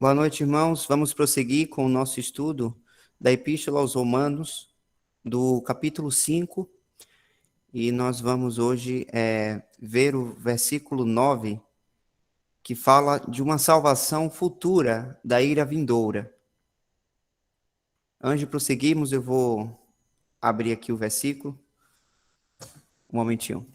Boa noite, irmãos. Vamos prosseguir com o nosso estudo da Epístola aos Romanos, do capítulo 5, e nós vamos hoje ver o versículo 9, que fala de uma salvação futura da ira vindoura. Antes de prosseguirmos, eu vou abrir aqui o versículo. Um momentinho.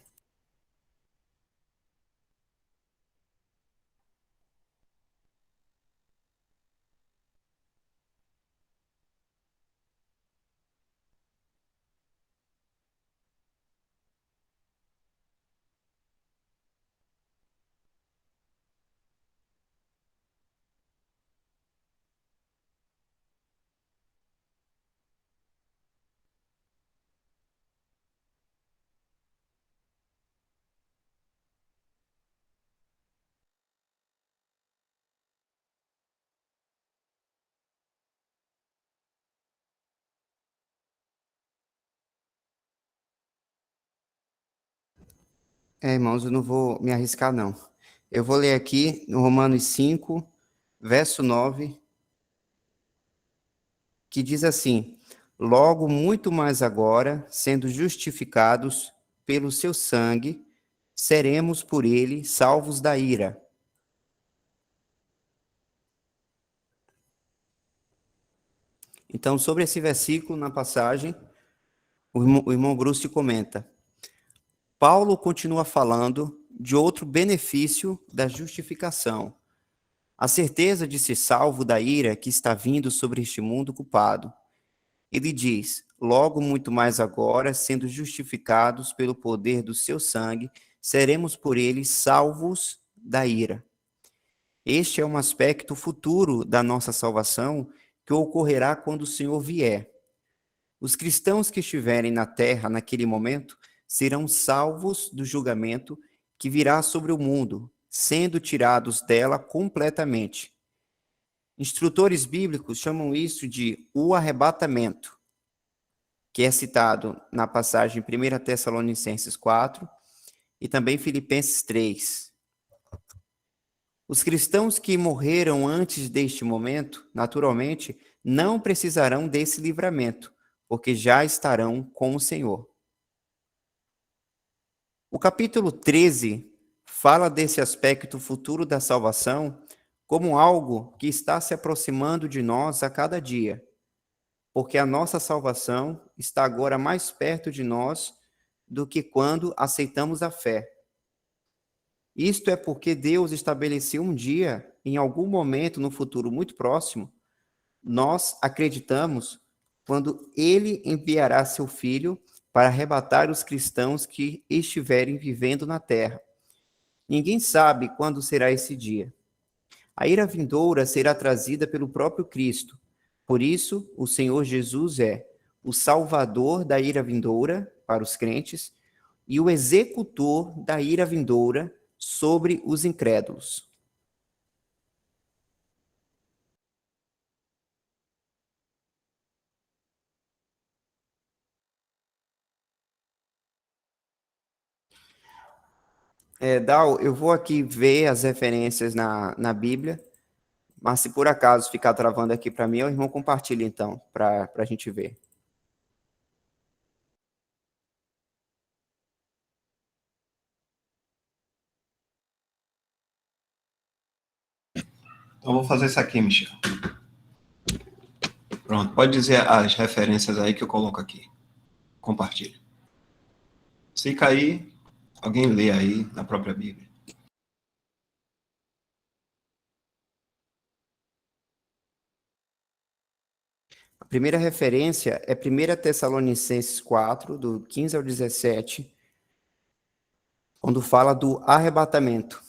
Irmãos, eu não vou me arriscar, não. Eu vou ler aqui no Romanos 5, verso 9, que diz assim: logo, muito mais agora, sendo justificados pelo seu sangue, seremos por ele salvos da ira. Então, sobre esse versículo na passagem, o irmão Bruce comenta: Paulo continua falando de outro benefício da justificação, a certeza de ser salvo da ira que está vindo sobre este mundo culpado. Ele diz: logo, muito mais agora, sendo justificados pelo poder do seu sangue, seremos por ele salvos da ira. Este é um aspecto futuro da nossa salvação que ocorrerá quando o Senhor vier. Os cristãos que estiverem na terra naquele momento serão salvos do julgamento que virá sobre o mundo, sendo tirados dela completamente. Instrutores bíblicos chamam isso de o arrebatamento, que é citado na passagem 1 Tessalonicenses 4 e também Filipenses 3. Os cristãos que morreram antes deste momento, naturalmente, não precisarão desse livramento, porque já estarão com o Senhor. O capítulo 13 fala desse aspecto futuro da salvação como algo que está se aproximando de nós a cada dia, porque a nossa salvação está agora mais perto de nós do que quando aceitamos a fé. Isto é porque Deus estabeleceu um dia, em algum momento no futuro muito próximo, nós acreditamos quando Ele enviará seu Filho para arrebatar os cristãos que estiverem vivendo na terra. Ninguém sabe quando será esse dia. A ira vindoura será trazida pelo próprio Cristo. Por isso, o Senhor Jesus é o salvador da ira vindoura para os crentes e o executor da ira vindoura sobre os incrédulos. Dal, eu vou aqui ver as referências na Bíblia, mas se por acaso ficar travando aqui para mim, o irmão compartilha então, para a gente ver. Então, vou fazer isso aqui, Michel. Pronto, pode dizer as referências aí que eu coloco aqui. Compartilha. Se cair, alguém lê aí na própria Bíblia. A primeira referência é 1 Tessalonicenses 4, do 15 ao 17, quando fala do arrebatamento.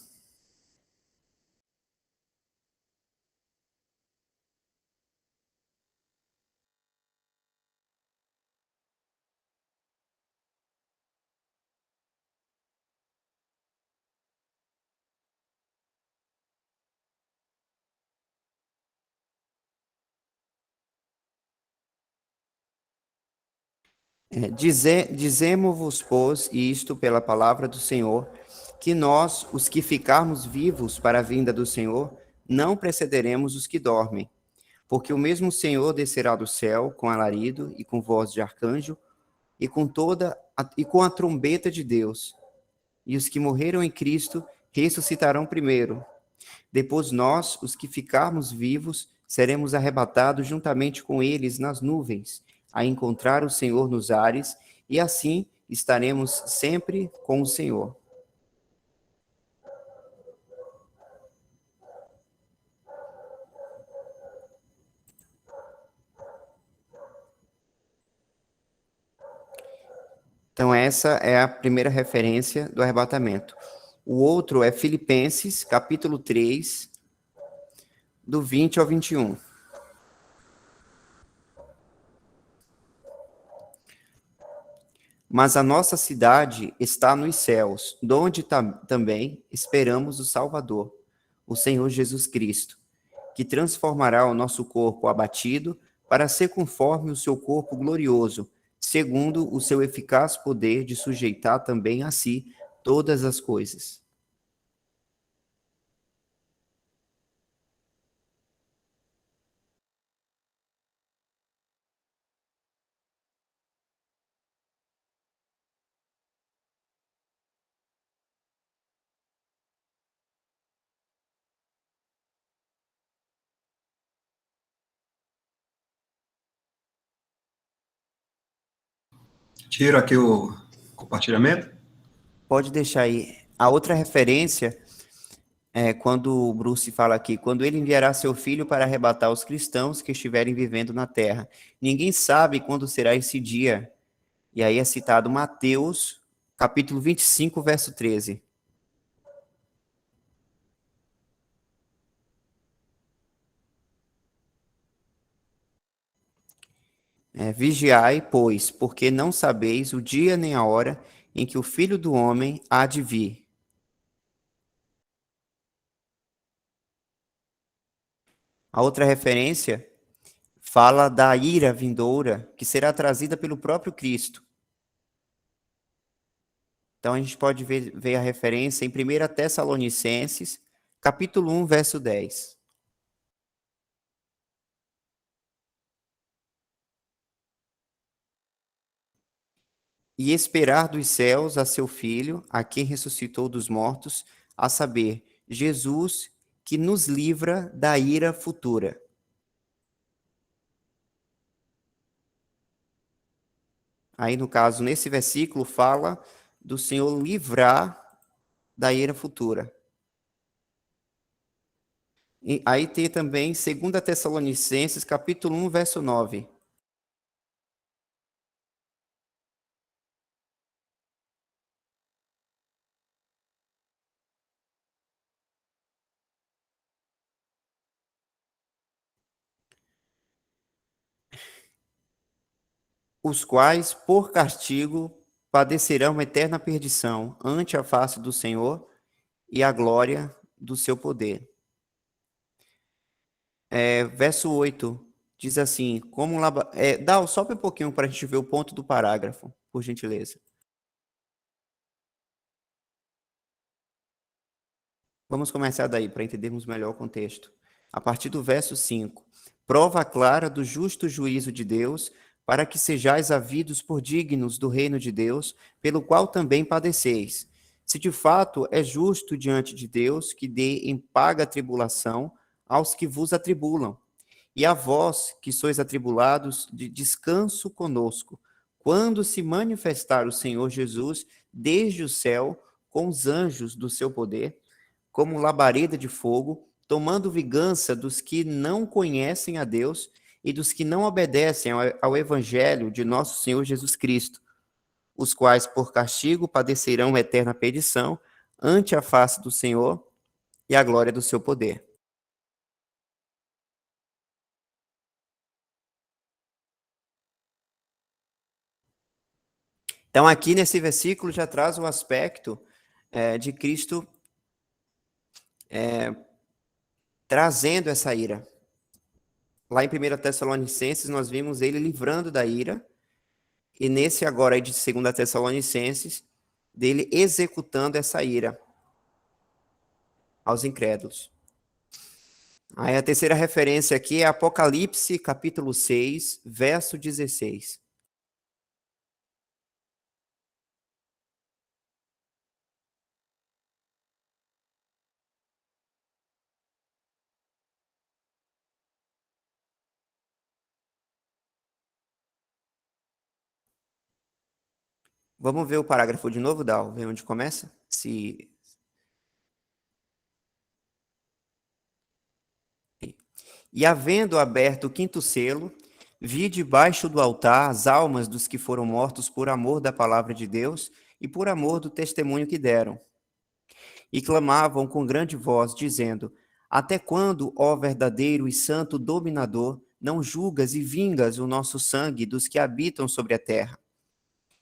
Dizemo-vos, pois, isto pela palavra do Senhor, que nós, os que ficarmos vivos para a vinda do Senhor, não precederemos os que dormem. Porque o mesmo Senhor descerá do céu com alarido e com voz de arcanjo e com a trombeta de Deus. E os que morreram em Cristo ressuscitarão primeiro. Depois nós, os que ficarmos vivos, seremos arrebatados juntamente com eles nas nuvens, a encontrar o Senhor nos ares, e assim estaremos sempre com o Senhor. Então, essa é a primeira referência do arrebatamento. O outro é Filipenses, capítulo 3, do 20 ao 21. Mas a nossa cidade está nos céus, donde também esperamos o Salvador, o Senhor Jesus Cristo, que transformará o nosso corpo abatido para ser conforme o seu corpo glorioso, segundo o seu eficaz poder de sujeitar também a si todas as coisas. Tiro aqui o compartilhamento. Pode deixar aí. A outra referência é quando o Bruce fala aqui, quando ele enviará seu filho para arrebatar os cristãos que estiverem vivendo na terra. Ninguém sabe quando será esse dia. E aí é citado Mateus, capítulo 25, verso 13. Vigiai, pois, porque não sabeis o dia nem a hora em que o Filho do Homem há de vir. A outra referência fala da ira vindoura que será trazida pelo próprio Cristo. Então a gente pode ver a referência em 1 Tessalonicenses, capítulo 1, verso 10. E esperar dos céus a seu Filho, a quem ressuscitou dos mortos, a saber, Jesus, que nos livra da ira futura. Aí, no caso, nesse versículo, fala do Senhor livrar da ira futura. E aí tem também 2 Tessalonicenses, capítulo 1, verso 9. Os quais, por castigo, padecerão eterna perdição ante a face do Senhor e a glória do seu poder. Verso 8 diz assim, dá sobe um pouquinho para a gente ver o ponto do parágrafo, por gentileza. Vamos começar daí, para entendermos melhor o contexto. A partir do verso 5. Prova clara do justo juízo de Deus, para que sejais havidos por dignos do reino de Deus, pelo qual também padeceis. Se de fato é justo diante de Deus que dê em paga tribulação aos que vos atribulam, e a vós que sois atribulados, de descanso conosco, quando se manifestar o Senhor Jesus desde o céu com os anjos do seu poder, como labareda de fogo, tomando vingança dos que não conhecem a Deus e dos que não obedecem ao evangelho de nosso Senhor Jesus Cristo, os quais por castigo padecerão eterna perdição ante a face do Senhor e a glória do seu poder. Então, aqui nesse versículo já traz o aspecto de Cristo trazendo essa ira. Lá em 1 Tessalonicenses, nós vimos ele livrando da ira, e nesse agora aí de 2 Tessalonicenses, dele executando essa ira aos incrédulos. Aí a terceira referência aqui é Apocalipse, capítulo 6, verso 16. Vamos ver o parágrafo de novo, Dal, ver onde começa? E havendo aberto o quinto selo, vi debaixo do altar as almas dos que foram mortos por amor da palavra de Deus e por amor do testemunho que deram. E clamavam com grande voz, dizendo: Até quando, ó verdadeiro e santo dominador, não julgas e vingas o nosso sangue dos que habitam sobre a terra?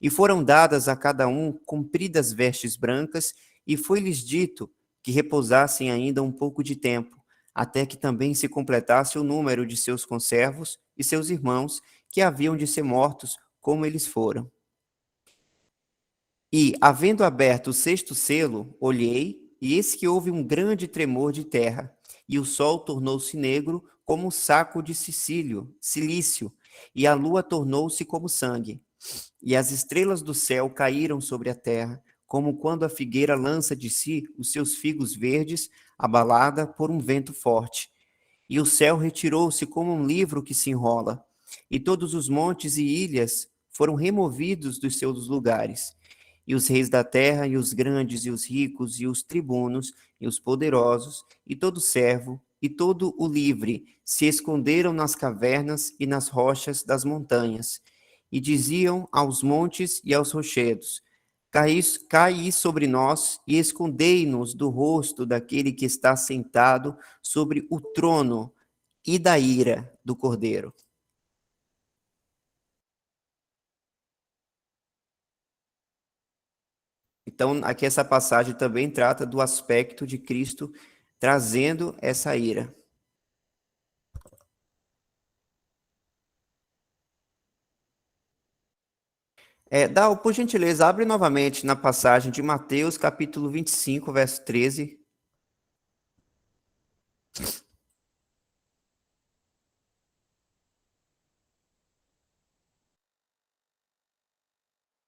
E foram dadas a cada um compridas vestes brancas, e foi-lhes dito que repousassem ainda um pouco de tempo, até que também se completasse o número de seus conservos e seus irmãos, que haviam de ser mortos, como eles foram. E, havendo aberto o sexto selo, olhei, e eis que houve um grande tremor de terra, e o sol tornou-se negro como um saco de silício, e a lua tornou-se como sangue. E as estrelas do céu caíram sobre a terra, como quando a figueira lança de si os seus figos verdes, abalada por um vento forte. E o céu retirou-se como um livro que se enrola, e todos os montes e ilhas foram removidos dos seus lugares. E os reis da terra, e os grandes, e os ricos, e os tribunos, e os poderosos, e todo servo, e todo o livre, se esconderam nas cavernas e nas rochas das montanhas, e diziam aos montes e aos rochedos: Caí sobre nós e escondei-nos do rosto daquele que está sentado sobre o trono e da ira do Cordeiro. Então, aqui essa passagem também trata do aspecto de Cristo trazendo essa ira. Dal, por gentileza, abre novamente na passagem de Mateus, capítulo 25, verso 13.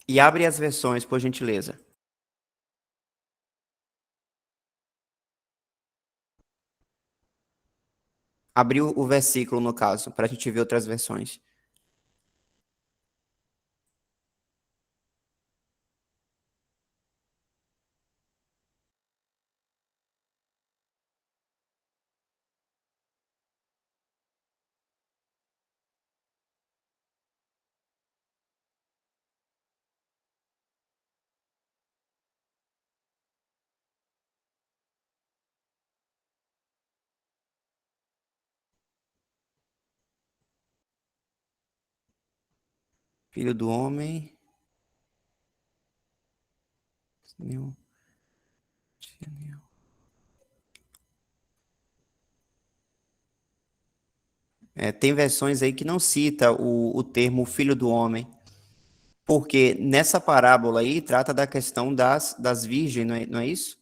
E abre as versões, por gentileza. Abriu o versículo, no caso, para a gente ver outras versões. Filho do homem. Tem versões aí que não cita o termo filho do homem, porque nessa parábola aí trata da questão das virgens, não é isso?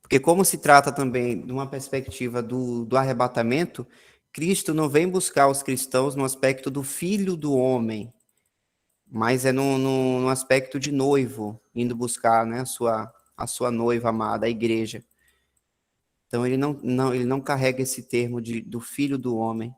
Porque como se trata também de uma perspectiva do arrebatamento, Cristo não vem buscar os cristãos no aspecto do filho do homem, mas é no aspecto de noivo, indo buscar, né, a sua noiva amada, a igreja. Então ele não carrega esse termo do filho do homem.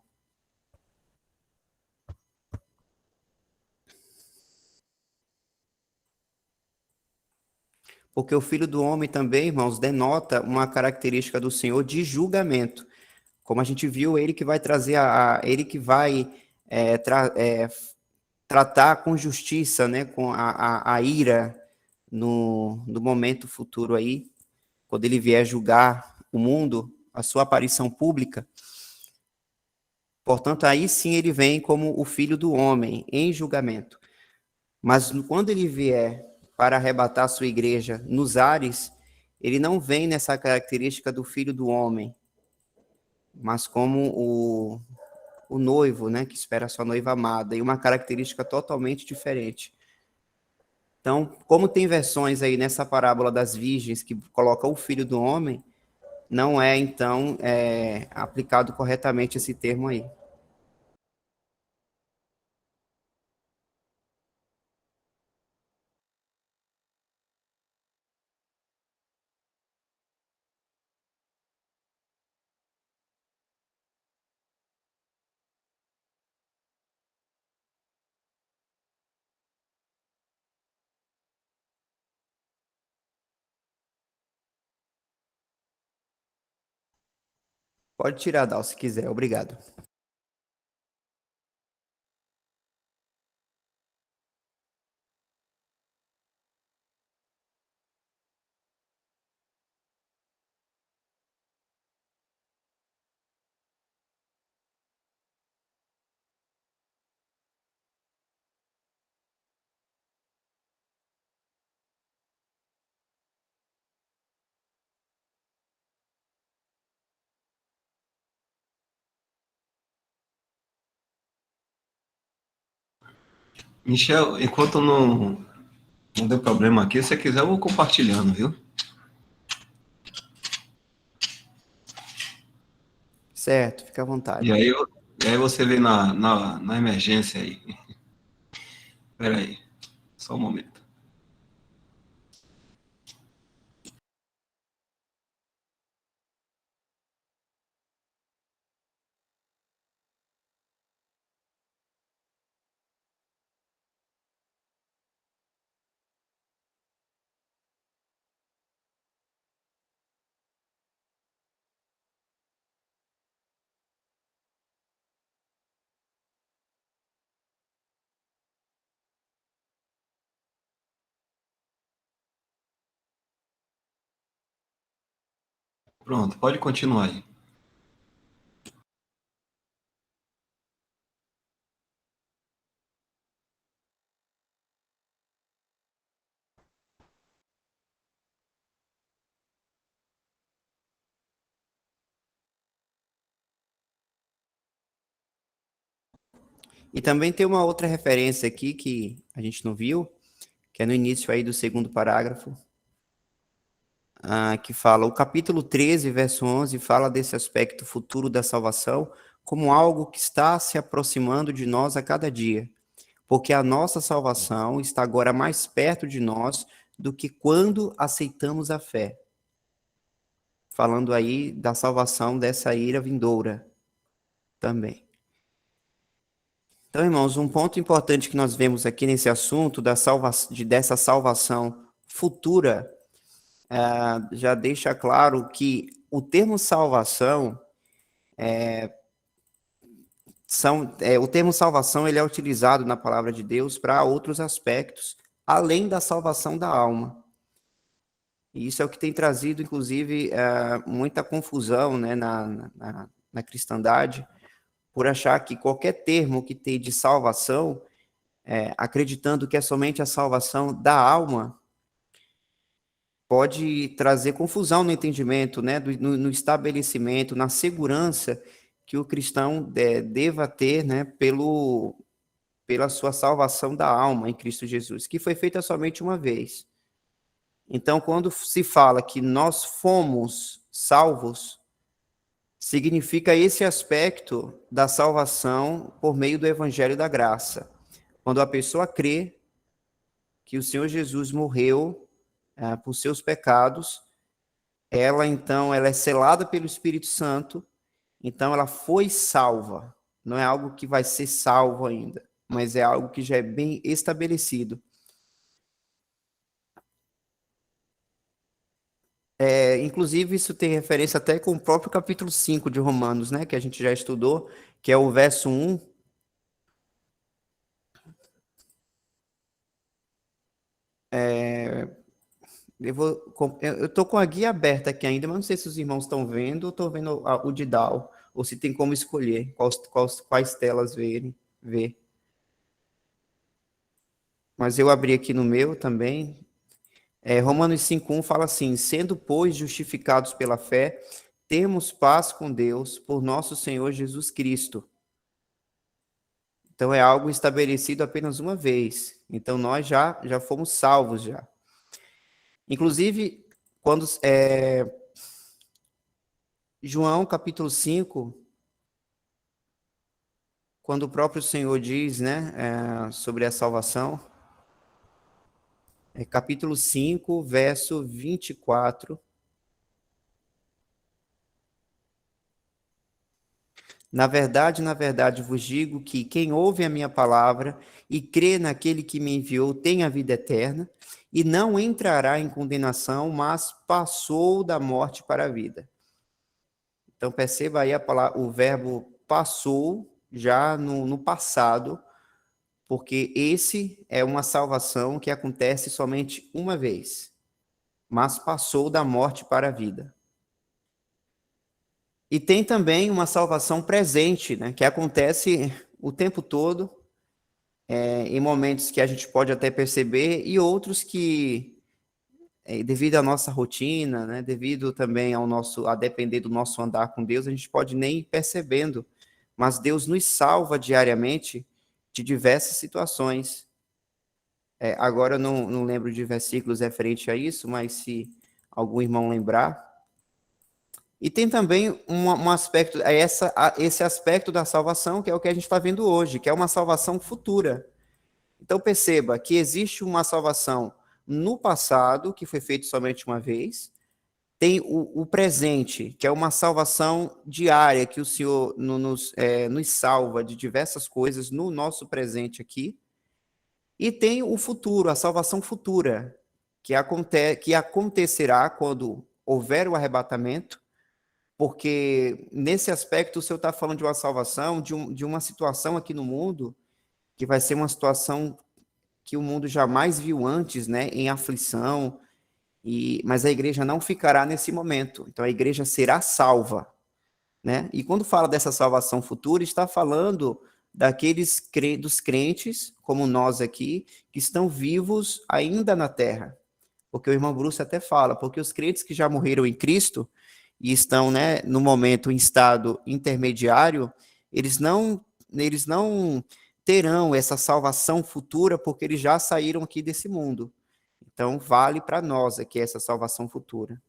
Porque o filho do homem também, irmãos, denota uma característica do Senhor de julgamento. Como a gente viu, ele que vai trazer ele que vai tratar com justiça, né, com a ira no momento futuro aí, quando ele vier julgar o mundo, a sua aparição pública. Portanto, aí sim ele vem como o filho do homem em julgamento. Mas quando ele vier para arrebatar a sua igreja nos ares, ele não vem nessa característica do filho do homem, mas como o noivo, né, que espera a sua noiva amada, e uma característica totalmente diferente. Então, como tem versões aí nessa parábola das virgens que coloca o filho do homem, não é, então, aplicado corretamente esse termo aí. Pode tirar, Dal, se quiser. Obrigado. Michel, enquanto não deu problema aqui, se você quiser, eu vou compartilhando, viu? Certo, fica à E vontade. aí, e aí você vê na emergência aí. Espera aí, só um momento. Pronto, pode continuar aí. E também tem uma outra referência aqui que a gente não viu, que é no início aí do segundo parágrafo, que fala, o capítulo 13, verso 11, fala desse aspecto futuro da salvação como algo que está se aproximando de nós a cada dia, porque a nossa salvação está agora mais perto de nós do que quando aceitamos a fé. Falando aí da salvação dessa ira vindoura também. Então, irmãos, um ponto importante que nós vemos aqui nesse assunto dessa salvação futura, já deixa claro que o termo salvação o termo salvação ele é utilizado na palavra de Deus para outros aspectos, além da salvação da alma. E isso é o que tem trazido, inclusive, muita confusão, né, na cristandade, por achar que qualquer termo que tem de salvação, acreditando que é somente a salvação da alma, pode trazer confusão no entendimento, né, no estabelecimento, na segurança que o cristão deva ter, né, pela sua salvação da alma em Cristo Jesus, que foi feita somente uma vez. Então, quando se fala que nós fomos salvos, significa esse aspecto da salvação por meio do evangelho da graça. Quando a pessoa crê que o Senhor Jesus morreu por seus pecados, ela é selada pelo Espírito Santo, então ela foi salva. Não é algo que vai ser salvo ainda, mas é algo que já é bem estabelecido. Inclusive, isso tem referência até com o próprio capítulo 5 de Romanos, né, que a gente já estudou, que é o verso 1. Eu estou com a guia aberta aqui ainda, mas não sei se os irmãos estão vendo ou estou vendo o Didal, ou se tem como escolher quais telas ver. Mas eu abri aqui no meu também. Romanos 5,1 fala assim: sendo, pois, justificados pela fé, temos paz com Deus por nosso Senhor Jesus Cristo. Então, é algo estabelecido apenas uma vez. Então, nós já fomos salvos já. Inclusive, quando João, capítulo 5, quando o próprio Senhor diz, né, sobre a salvação, capítulo 5, verso 24. Na verdade vos digo que quem ouve a minha palavra e crê naquele que me enviou tem a vida eterna e não entrará em condenação, mas passou da morte para a vida. Então perceba aí o verbo passou já no passado, porque esse é uma salvação que acontece somente uma vez, mas passou da morte para a vida. E tem também uma salvação presente, né, que acontece o tempo todo, em momentos que a gente pode até perceber, e outros que, devido à nossa rotina, né, devido também a depender do nosso andar com Deus, a gente pode nem ir percebendo, mas Deus nos salva diariamente de diversas situações. Agora eu não lembro de versículos referente a isso, mas se algum irmão lembrar. E tem também um aspecto, esse aspecto da salvação, que é o que a gente está vendo hoje, que é uma salvação futura. Então perceba que existe uma salvação no passado, que foi feita somente uma vez, tem o presente, que é uma salvação diária, que o Senhor nos salva de diversas coisas no nosso presente aqui, e tem o futuro, a salvação futura, que acontecerá quando houver o arrebatamento, porque nesse aspecto o Senhor está falando de uma salvação, de uma situação aqui no mundo, que vai ser uma situação que o mundo jamais viu antes, né, em aflição, mas a igreja não ficará nesse momento. Então a igreja será salva, né? E quando fala dessa salvação futura, está falando dos crentes, como nós aqui, que estão vivos ainda na terra. Porque o irmão Bruce até fala, porque os crentes que já morreram em Cristo e estão, né, no momento em estado intermediário, eles não terão essa salvação futura, porque eles já saíram aqui desse mundo. Então, vale para nós aqui essa salvação futura.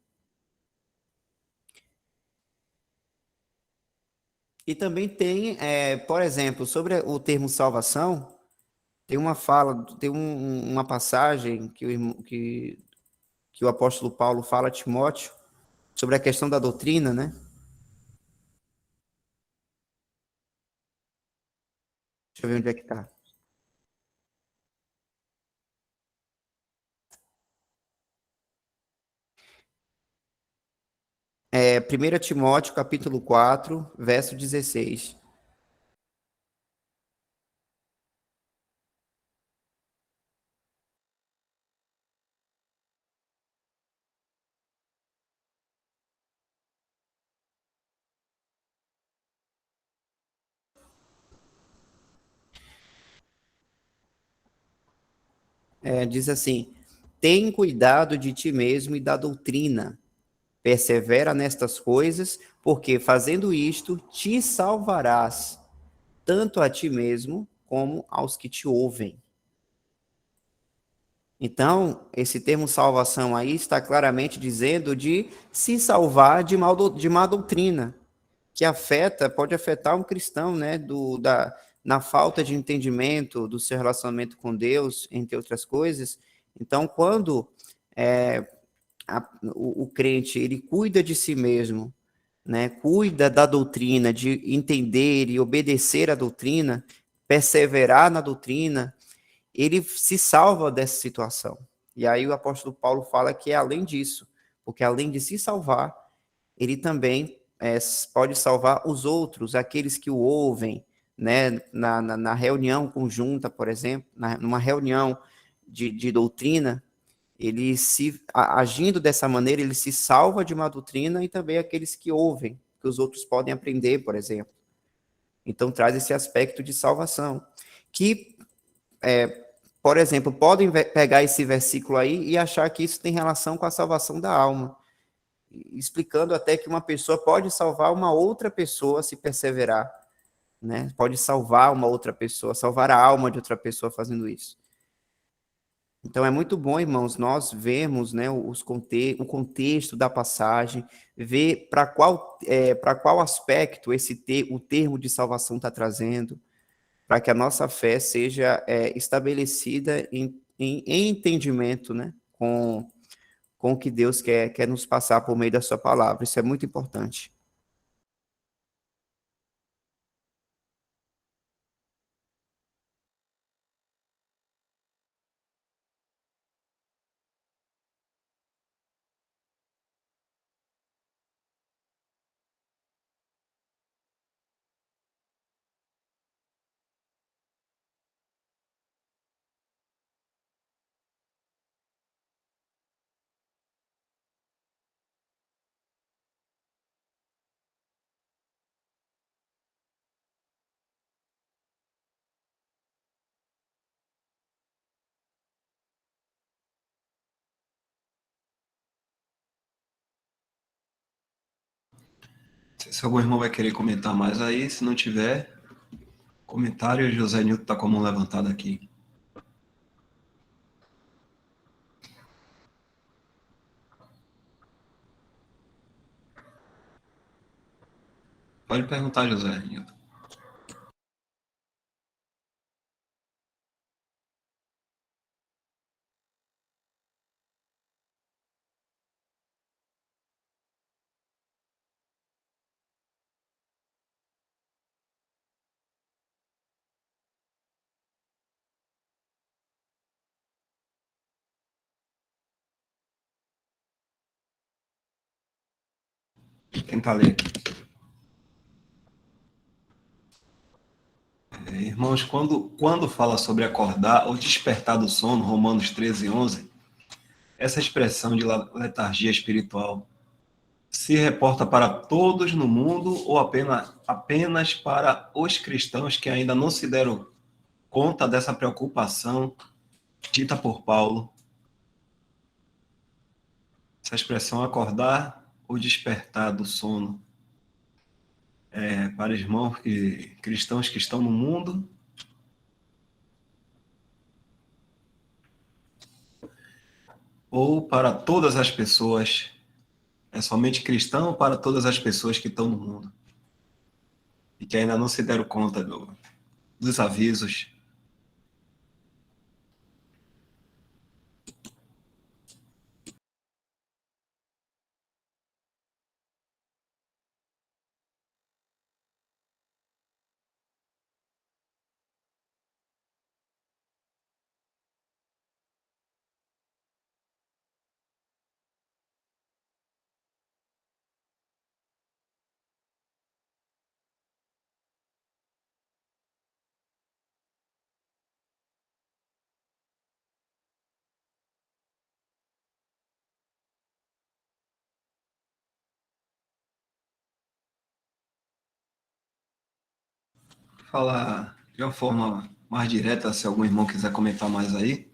E também tem, por exemplo, sobre o termo salvação, tem uma fala, tem uma passagem que o apóstolo Paulo fala a Timóteo sobre a questão da doutrina, né? Deixa eu ver onde é que está. 1 Timóteo, capítulo 4, verso 16. Diz assim: tem cuidado de ti mesmo e da doutrina, persevera nestas coisas, porque fazendo isto te salvarás, tanto a ti mesmo como aos que te ouvem. Então, esse termo salvação aí está claramente dizendo de se salvar de má doutrina, que pode afetar um cristão, né, na falta de entendimento do seu relacionamento com Deus, entre outras coisas. Então, quando o crente ele cuida de si mesmo, né, cuida da doutrina, de entender e obedecer a doutrina, perseverar na doutrina, ele se salva dessa situação. E aí o apóstolo Paulo fala que é além disso, porque além de se salvar, ele também pode salvar os outros, aqueles que o ouvem, né, na reunião conjunta, por exemplo, numa reunião de doutrina, agindo dessa maneira, ele se salva de uma doutrina e também aqueles que ouvem, que os outros podem aprender, por exemplo. Então, traz esse aspecto de salvação, que, por exemplo, podem pegar esse versículo aí e achar que isso tem relação com a salvação da alma, explicando até que uma pessoa pode salvar uma outra pessoa se perseverar. né? Pode salvar uma outra pessoa, salvar a alma de outra pessoa fazendo isso. Então é muito bom, irmãos, nós vemos, né, o contexto da passagem, ver para qual aspecto o termo de salvação está trazendo, para que a nossa fé seja estabelecida em entendimento, né, com o que Deus quer nos passar por meio da sua palavra. Isso é muito importante. Não sei se algum irmão vai querer comentar mais aí. Se não tiver comentário, José Nilton está com a mão levantada aqui. Pode perguntar, José Nilton. Tentar ler. Irmãos, quando fala sobre acordar ou despertar do sono, Romanos 13:11, essa expressão de letargia espiritual se reporta para todos no mundo ou apenas para os cristãos que ainda não se deram conta dessa preocupação dita por Paulo? Essa expressão acordar ou despertar do sono para irmãos cristãos que estão no mundo ou para todas as pessoas? É somente cristão ou para todas as pessoas que estão no mundo e que ainda não se deram conta dos avisos? Falar de uma forma mais direta, se algum irmão quiser comentar mais aí,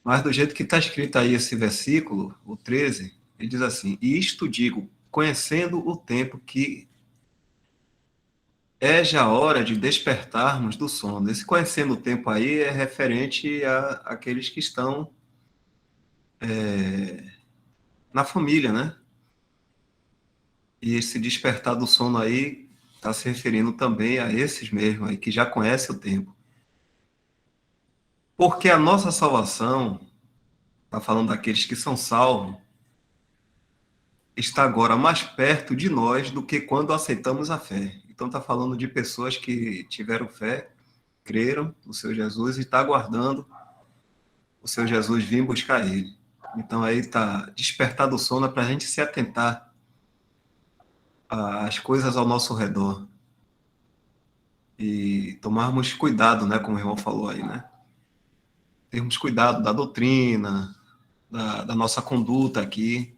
mas do jeito que está escrito aí esse versículo, o 13, ele diz assim: e isto digo, conhecendo o tempo que é já hora de despertarmos do sono. Esse conhecendo o tempo aí é referente àqueles que estão na família, né? E esse despertar do sono aí está se referindo também a esses mesmos aí que já conhecem o tempo. Porque a nossa salvação, está falando daqueles que são salvos, está agora mais perto de nós do que quando aceitamos a fé. Então está falando de pessoas que tiveram fé, creram no seu Jesus e está aguardando o seu Jesus vir buscar ele. Então aí está despertar do sono para a gente se atentar às coisas ao nosso redor e tomarmos cuidado, né, como o irmão falou aí, né? Termos cuidado da doutrina, da nossa conduta aqui,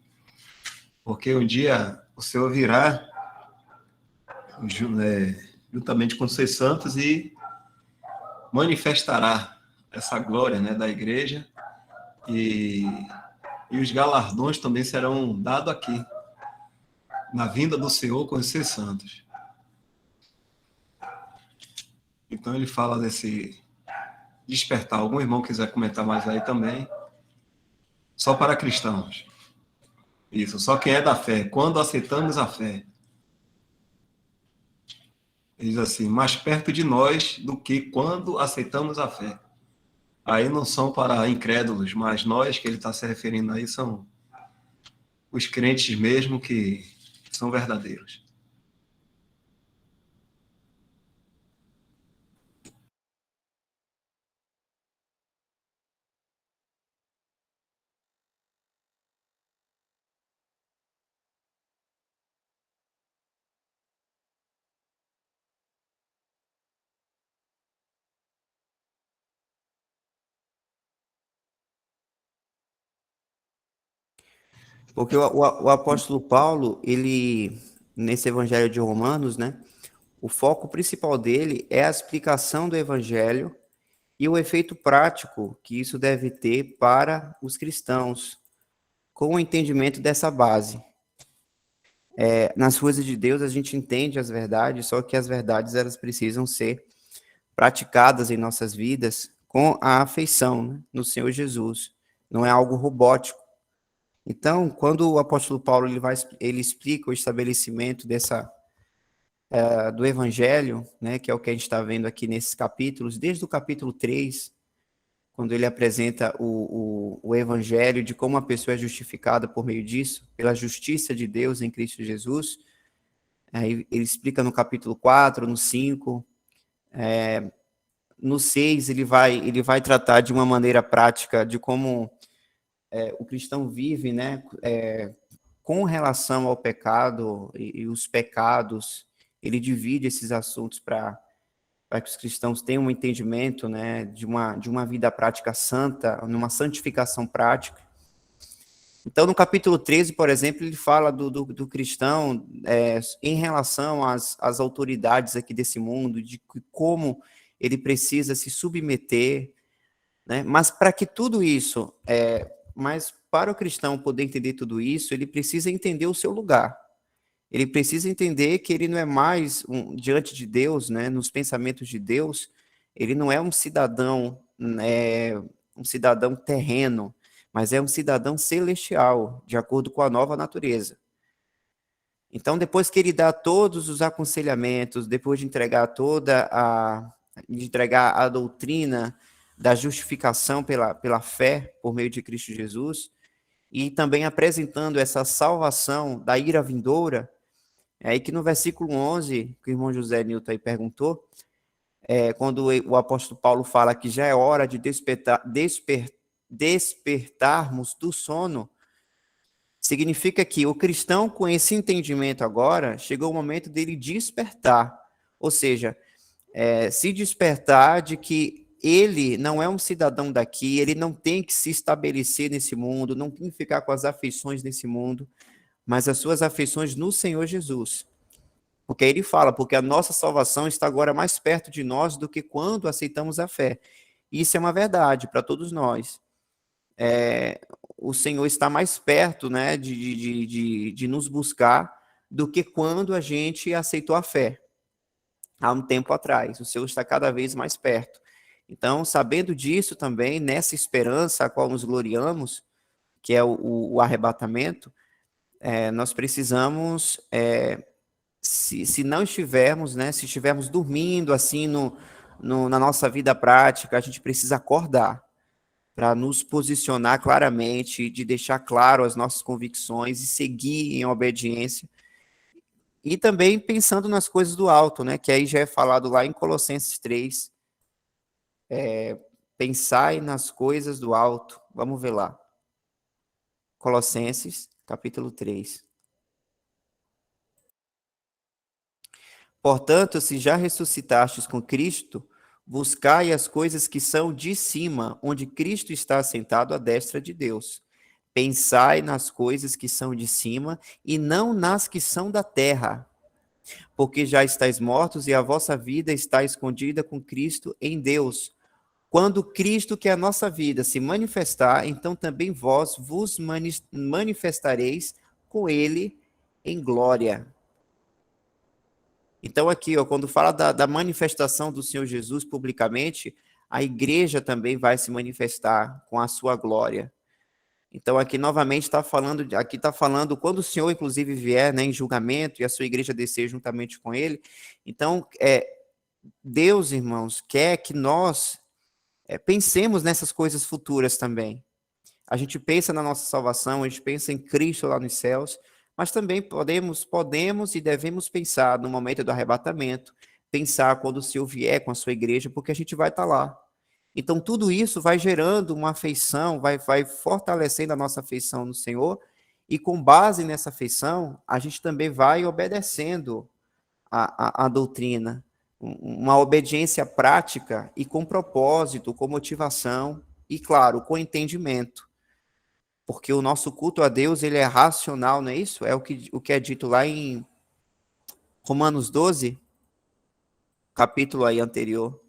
porque um dia o Senhor virá juntamente com os seus santos e manifestará essa glória, né, da igreja e os galardões também serão dados aqui, na vinda do Senhor com os seus santos. Então ele fala desse despertar. Algum irmão quiser comentar mais aí também? Só para cristãos. Isso, só quem é da fé. Quando aceitamos a fé. Diz assim, mais perto de nós do que quando aceitamos a fé. Aí não são para incrédulos, mas nós que ele está se referindo aí são os crentes mesmo que são verdadeiros. Porque o apóstolo Paulo, ele, nesse evangelho de Romanos, né, o foco principal dele é a explicação do evangelho e o efeito prático que isso deve ter para os cristãos, com o entendimento dessa base. Nas coisas de Deus, a gente entende as verdades, só que as verdades elas precisam ser praticadas em nossas vidas com a afeição, né, no Senhor Jesus. Não é algo robótico. Então, quando o apóstolo Paulo ele explica o estabelecimento do evangelho, né, que é o que a gente está vendo aqui nesses capítulos, desde o capítulo 3, quando ele apresenta o evangelho de como a pessoa é justificada por meio disso, pela justiça de Deus em Cristo Jesus. Aí ele explica no capítulo 4, no 5, no 6 ele vai tratar de uma maneira prática de como o cristão vive, né, com relação ao pecado e os pecados. Ele divide esses assuntos para que os cristãos tenham um entendimento, né, de uma vida prática santa, numa santificação prática. Então, no capítulo 13, por exemplo, ele fala do cristão em relação às autoridades aqui desse mundo, de como ele precisa se submeter, né? Mas para que tudo isso, mas para o cristão poder entender tudo isso, ele precisa entender o seu lugar. Ele precisa entender que ele não é mais, diante de Deus, né, nos pensamentos de Deus, ele não é um cidadão terreno, mas é um cidadão celestial, de acordo com a nova natureza. Então, depois que ele dá todos os aconselhamentos, depois de entregar a doutrina da justificação pela fé por meio de Cristo Jesus, e também apresentando essa salvação da ira vindoura, é aí que no versículo 11, que o irmão José Newton aí perguntou, quando o apóstolo Paulo fala que já é hora de despertarmos do sono, significa que o cristão, com esse entendimento agora, chegou o momento dele despertar, ou seja, se despertar de que ele não é um cidadão daqui, ele não tem que se estabelecer nesse mundo, não tem que ficar com as afeições nesse mundo, mas as suas afeições no Senhor Jesus. Porque aí ele fala, porque a nossa salvação está agora mais perto de nós do que quando aceitamos a fé. Isso é uma verdade para todos nós. O Senhor está mais perto, né, de nos buscar do que quando a gente aceitou a fé, há um tempo atrás. O Senhor está cada vez mais perto. Então, sabendo disso também, nessa esperança a qual nos gloriamos, que é o arrebatamento, nós precisamos, se não estivermos, né, se estivermos dormindo assim na nossa vida prática, a gente precisa acordar para nos posicionar claramente, de deixar claro as nossas convicções e seguir em obediência. E também pensando nas coisas do alto, né, que aí já é falado lá em Colossenses 3, pensai nas coisas do alto. Vamos ver lá. Colossenses, capítulo 3. Portanto, se já ressuscitastes com Cristo, buscai as coisas que são de cima, onde Cristo está assentado à destra de Deus. Pensai nas coisas que são de cima e não nas que são da terra, porque já estáis mortos e a vossa vida está escondida com Cristo em Deus. Quando Cristo, que é a nossa vida, se manifestar, então também vós vos manifestareis com ele em glória. Então, aqui, ó, quando fala da manifestação do Senhor Jesus publicamente, a igreja também vai se manifestar com a sua glória. Então, aqui novamente aqui está falando quando o Senhor, inclusive, vier, né, em julgamento e a sua igreja descer juntamente com ele. Então, Deus, irmãos, quer que nós pensemos nessas coisas futuras também. A gente pensa na nossa salvação, a gente pensa em Cristo lá nos céus, mas também podemos e devemos pensar no momento do arrebatamento, pensar quando o Senhor vier com a sua igreja, porque a gente vai estar lá. Então, tudo isso vai gerando uma afeição, vai fortalecendo a nossa afeição no Senhor, e com base nessa afeição, a gente também vai obedecendo a doutrina, uma obediência prática e com propósito, com motivação e, claro, com entendimento. Porque o nosso culto a Deus, ele é racional, não é isso? É o que é dito lá em Romanos 12, capítulo aí anterior.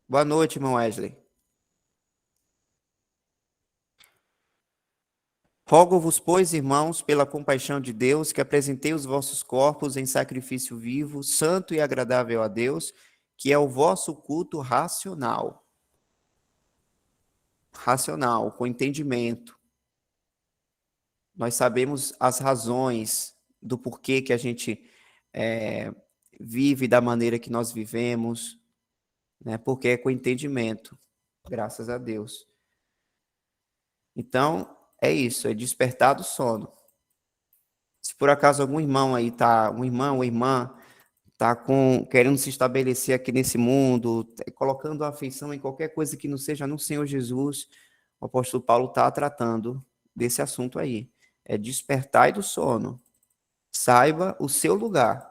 Boa noite, irmão Wesley. Rogo-vos, pois, irmãos, pela compaixão de Deus, que apresentei os vossos corpos em sacrifício vivo, santo e agradável a Deus, que é o vosso culto racional. Racional, com entendimento. Nós sabemos as razões do porquê que a gente vive da maneira que nós vivemos, né? Porque é com entendimento, graças a Deus. Então, é isso, é despertar do sono. Se por acaso algum irmão aí um irmão ou irmã querendo se estabelecer aqui nesse mundo, colocando a afeição em qualquer coisa que não seja no Senhor Jesus, o apóstolo Paulo está tratando desse assunto aí. É despertar do sono. Saiba o seu lugar,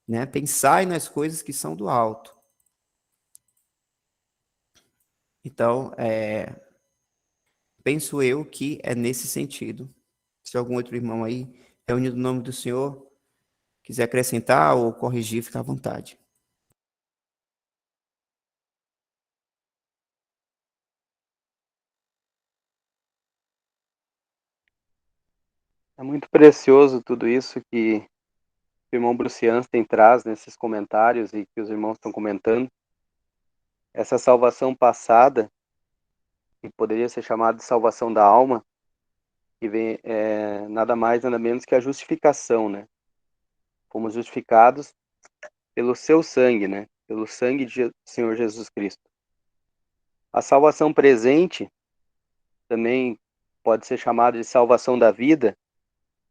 né? Pensai nas coisas que são do alto. Então, penso eu que é nesse sentido. Se algum outro irmão aí, reunido no nome do Senhor, quiser acrescentar ou corrigir, fica à vontade. É muito precioso tudo isso que o irmão Bruce Anstey traz nesses comentários e que os irmãos estão comentando. Essa salvação passada, que poderia ser chamada de salvação da alma, que vem nada mais, nada menos que a justificação, né? Fomos justificados pelo seu sangue, né? Pelo sangue de Senhor Jesus Cristo. A salvação presente, também pode ser chamada de salvação da vida,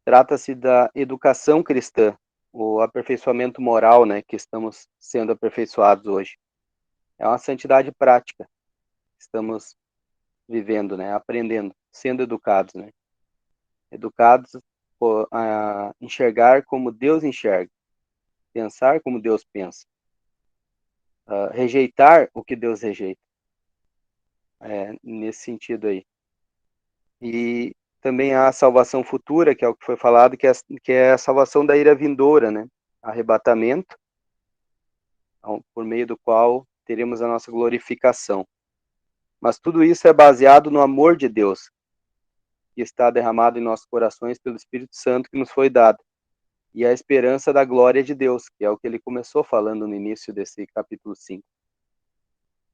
trata-se da educação cristã, o aperfeiçoamento moral, né, que estamos sendo aperfeiçoados hoje. É uma santidade prática que estamos vivendo, né, aprendendo, sendo educados, né. Educados a enxergar como Deus enxerga, pensar como Deus pensa, rejeitar o que Deus rejeita. Nesse sentido aí. E também há a salvação futura, que é o que foi falado, que é a salvação da ira vindoura, né? Arrebatamento, por meio do qual teremos a nossa glorificação. Mas tudo isso é baseado no amor de Deus, que está derramado em nossos corações pelo Espírito Santo que nos foi dado, e a esperança da glória de Deus, que é o que ele começou falando no início desse capítulo 5.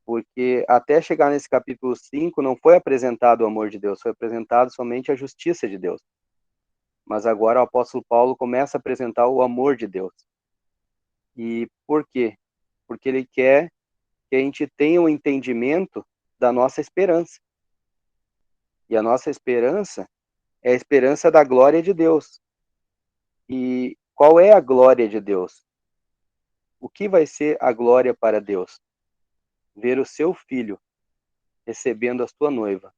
Porque até chegar nesse capítulo 5 não foi apresentado o amor de Deus, foi apresentado somente a justiça de Deus. Mas agora o apóstolo Paulo começa a apresentar o amor de Deus. E por quê? Porque ele quer que a gente tenha um entendimento da nossa esperança. E a nossa esperança é a esperança da glória de Deus. E qual é a glória de Deus? O que vai ser a glória para Deus? Ver o seu filho recebendo a sua noiva.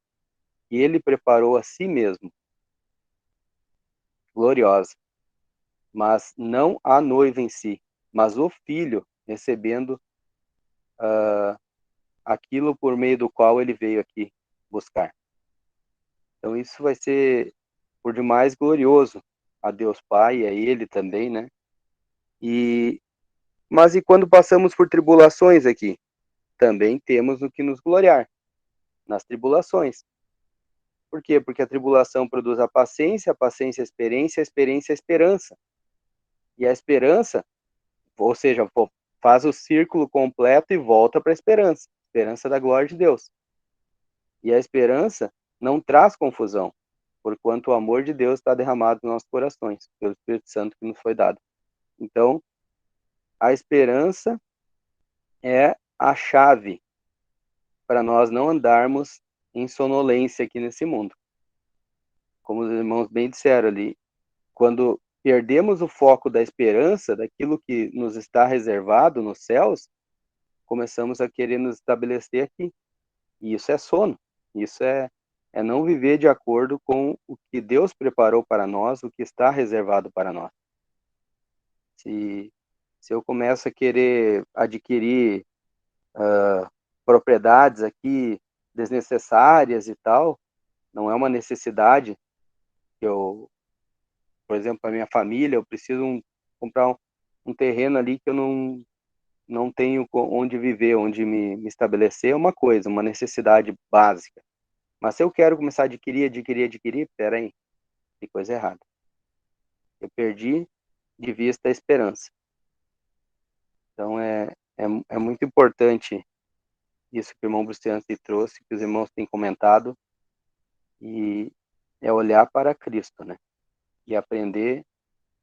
E ele preparou a si mesmo, gloriosa. Mas não a noiva em si, mas o filho recebendo aquilo por meio do qual ele veio aqui buscar. Então isso vai ser por demais glorioso a Deus Pai e a ele também, né? Mas e quando passamos por tribulações aqui? Também temos no que nos gloriar, nas tribulações. Por quê? Porque a tribulação produz a paciência a experiência, a experiência a esperança. E a esperança, ou seja, faz o círculo completo e volta para a esperança da glória de Deus. E a esperança não traz confusão, porquanto o amor de Deus está derramado nos nossos corações, pelo Espírito Santo que nos foi dado. Então, a esperança é a chave para nós não andarmos em sonolência aqui nesse mundo. Como os irmãos bem disseram ali, quando perdemos o foco da esperança, daquilo que nos está reservado nos céus, começamos a querer nos estabelecer aqui. E isso é sono. Isso é não viver de acordo com o que Deus preparou para nós, o que está reservado para nós. Se eu começo a querer adquirir propriedades aqui desnecessárias e tal, não é uma necessidade que eu, por exemplo, para minha família, eu preciso comprar um terreno ali que eu não tenho onde viver, onde me estabelecer, é uma coisa, uma necessidade básica. Mas se eu quero começar a adquirir, peraí, tem coisa errada. Eu perdi de vista a esperança. Então, é muito importante isso que o irmão Bruciano trouxe, que os irmãos têm comentado, e é olhar para Cristo, né? E aprender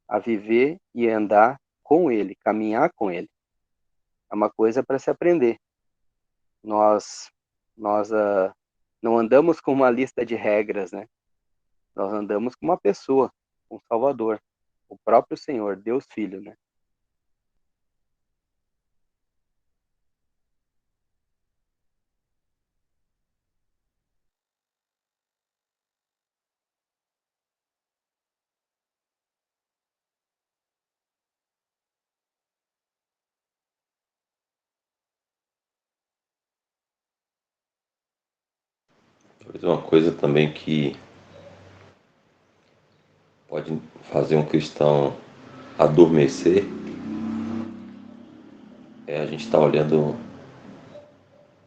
a viver e andar com Ele, caminhar com Ele. É uma coisa para se aprender. Nós não andamos com uma lista de regras, né? Nós andamos com uma pessoa, um Salvador, o próprio Senhor, Deus Filho, né? Talvez uma coisa também que pode fazer um cristão adormecer é a gente estar olhando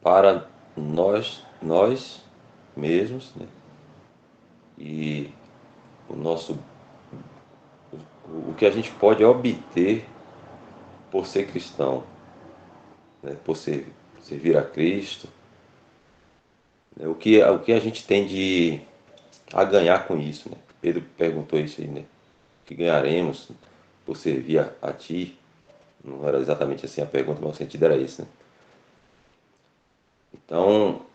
para nós mesmos, né? E o nosso, o que a gente pode obter por ser cristão, né? Por servir a Cristo, né? O que a gente tem a ganhar com isso, né? Pedro perguntou isso aí, né? O que ganharemos por servir a ti? Não era exatamente assim a pergunta, mas o sentido era esse, né? Então,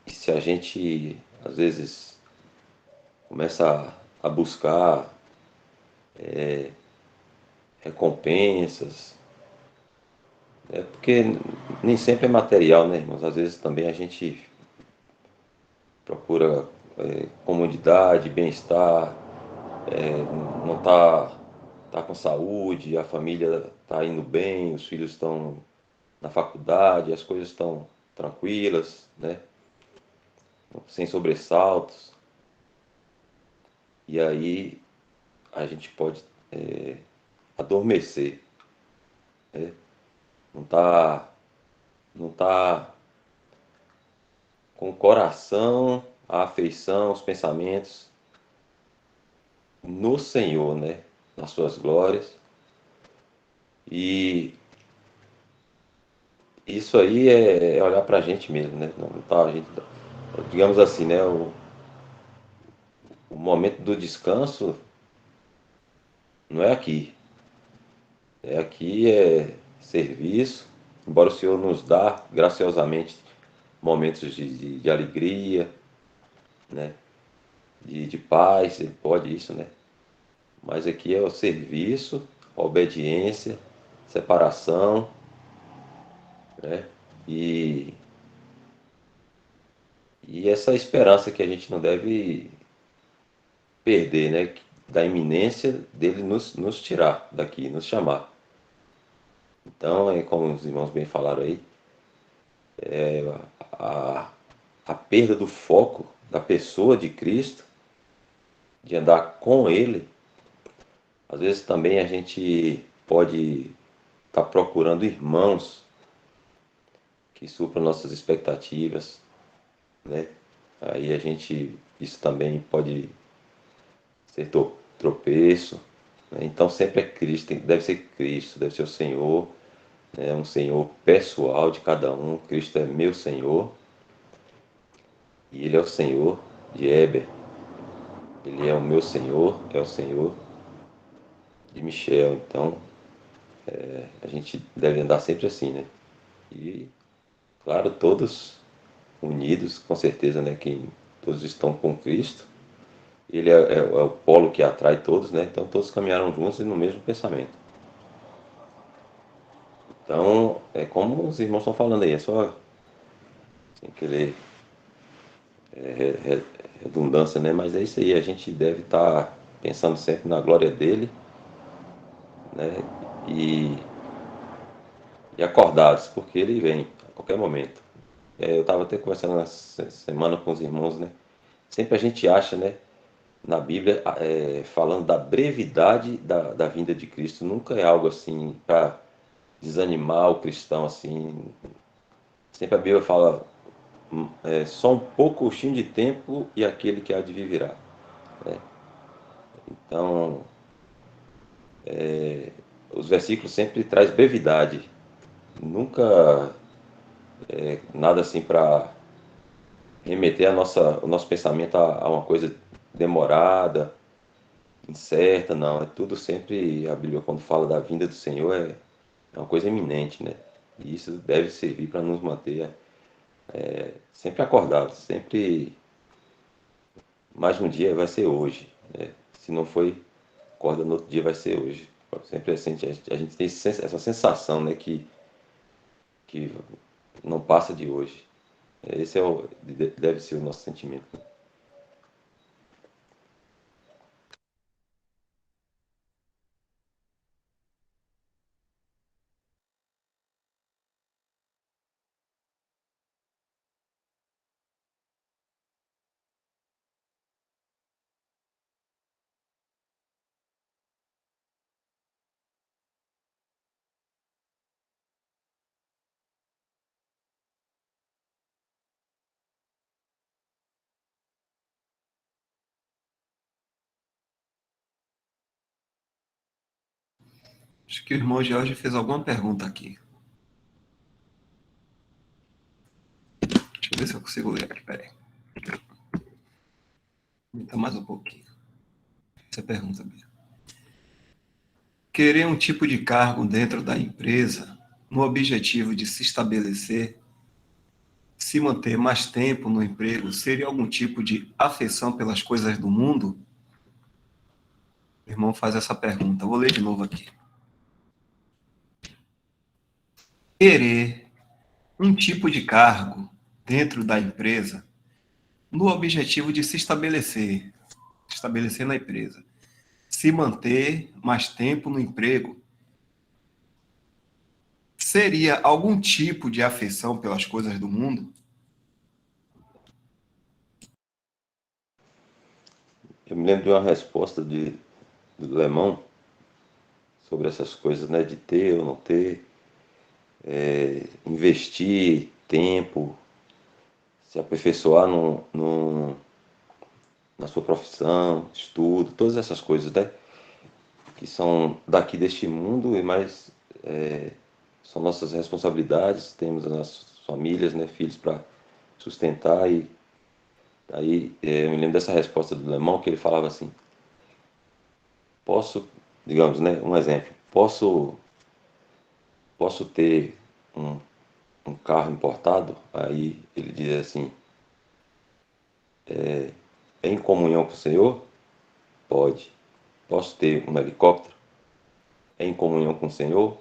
se a gente às vezes começa a buscar recompensas, porque nem sempre é material, né, irmãos? Às vezes também a gente procura comodidade, bem-estar, não tá com saúde, a família está indo bem, os filhos estão na faculdade, as coisas estão tranquilas, né? Sem sobressaltos. E aí a gente pode adormecer, né? Não tá, não tá com o coração, a afeição, os pensamentos no Senhor, né? Nas suas glórias. E isso aí é olhar para a gente mesmo, né? Não tá, a gente, digamos assim, né? O momento do descanso não é aqui. Aqui é serviço, embora o Senhor nos dá graciosamente momentos de alegria, né? De paz, Ele pode isso, né? Mas aqui é o serviço, a obediência, separação, né? E, e essa esperança que a gente não deve perder, né? Da iminência dele nos tirar daqui, nos chamar. Então, como os irmãos bem falaram aí, a, a perda do foco da pessoa de Cristo, de andar com Ele, às vezes também a gente pode estar procurando irmãos que supram nossas expectativas, né? Aí a gente isso também pode ser tropeço, né? Então sempre é Cristo, deve ser Cristo, deve ser o Senhor, né? Um Senhor pessoal de cada um. Cristo é meu Senhor e Ele é o Senhor de Heber. Ele é o meu Senhor, é o Senhor de Michel. Então a gente deve andar sempre assim, né? E claro, todos unidos, com certeza, né? Que todos estão com Cristo. Ele é o polo que atrai todos, né? Então todos caminharam juntos e no mesmo pensamento. Então, é como os irmãos estão falando aí, é só sem querer redundância, né? Mas é isso aí, a gente deve estar pensando sempre na glória dele, né? E, e acordados, porque ele vem a qualquer momento. Eu estava até conversando essa semana com os irmãos, né? Sempre a gente acha, né? Na Bíblia, falando da brevidade da vinda de Cristo, nunca é algo assim para desanimar o cristão, assim. Sempre a Bíblia fala, só um pouquinho de tempo e aquele que há de vir virá, né? Então, os versículos sempre traz brevidade, nunca nada assim para remeter o nosso pensamento a uma coisa demorada, incerta, não. É tudo sempre, a Bíblia quando fala da vinda do Senhor é uma coisa iminente, né? E isso deve servir para nos manter sempre acordados, sempre mais um dia vai ser hoje, né? Se não foi, acorda no outro dia vai ser hoje. Sempre assim, a gente tem essa sensação, né, que não passa de hoje. Esse deve ser o nosso sentimento. Acho que o irmão Jorge fez alguma pergunta aqui. Deixa eu ver se eu consigo ler aqui, peraí. Então, mais um pouquinho. Essa pergunta mesmo. Querer um tipo de cargo dentro da empresa no objetivo de se estabelecer, se manter mais tempo no emprego, seria algum tipo de afeição pelas coisas do mundo? O irmão faz essa pergunta. Vou ler de novo aqui. Querer um tipo de cargo dentro da empresa no objetivo de se estabelecer na empresa, se manter mais tempo no emprego, seria algum tipo de afeição pelas coisas do mundo? Eu me lembro de uma resposta do Lemão sobre essas coisas, né, de ter ou não ter, investir tempo, se aperfeiçoar na sua profissão, estudo, todas essas coisas, né? Que são daqui deste mundo, mas são nossas responsabilidades, temos as nossas famílias, né, filhos para sustentar. E aí eu me lembro dessa resposta do Lemão, que ele falava assim, posso, digamos, né, um exemplo, posso ter um carro importado? Aí ele diz assim, em comunhão com o Senhor? Pode. Posso ter um helicóptero? Em comunhão com o Senhor?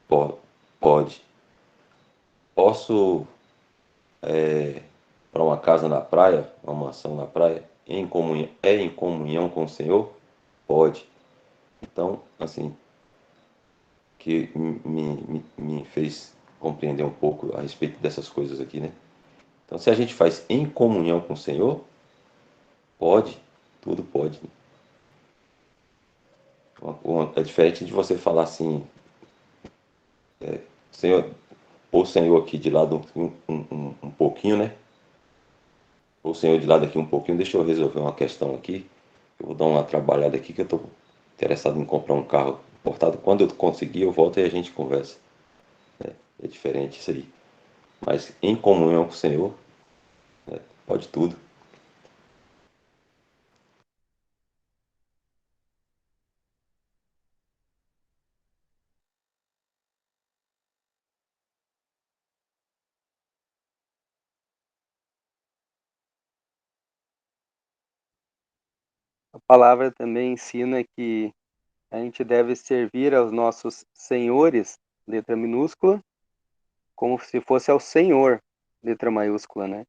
Pode. Posso para uma casa na praia, uma mansão na praia, em comunhão com o Senhor? Pode. Então, assim, que me fez compreender um pouco a respeito dessas coisas aqui, né? Então, se a gente faz em comunhão com o Senhor, pode, tudo pode. É diferente de você falar assim, Senhor, pôr o Senhor aqui de lado um pouquinho, né? o senhor de lado aqui um pouquinho, deixa eu resolver uma questão aqui. Eu vou dar uma trabalhada aqui que eu estou interessado em comprar um carro importado. Quando eu conseguir, eu volto e a gente conversa. É diferente isso aí. Mas em comunhão com o Senhor, pode tudo. A palavra também ensina que a gente deve servir aos nossos senhores, letra minúscula, como se fosse ao Senhor, letra maiúscula, né?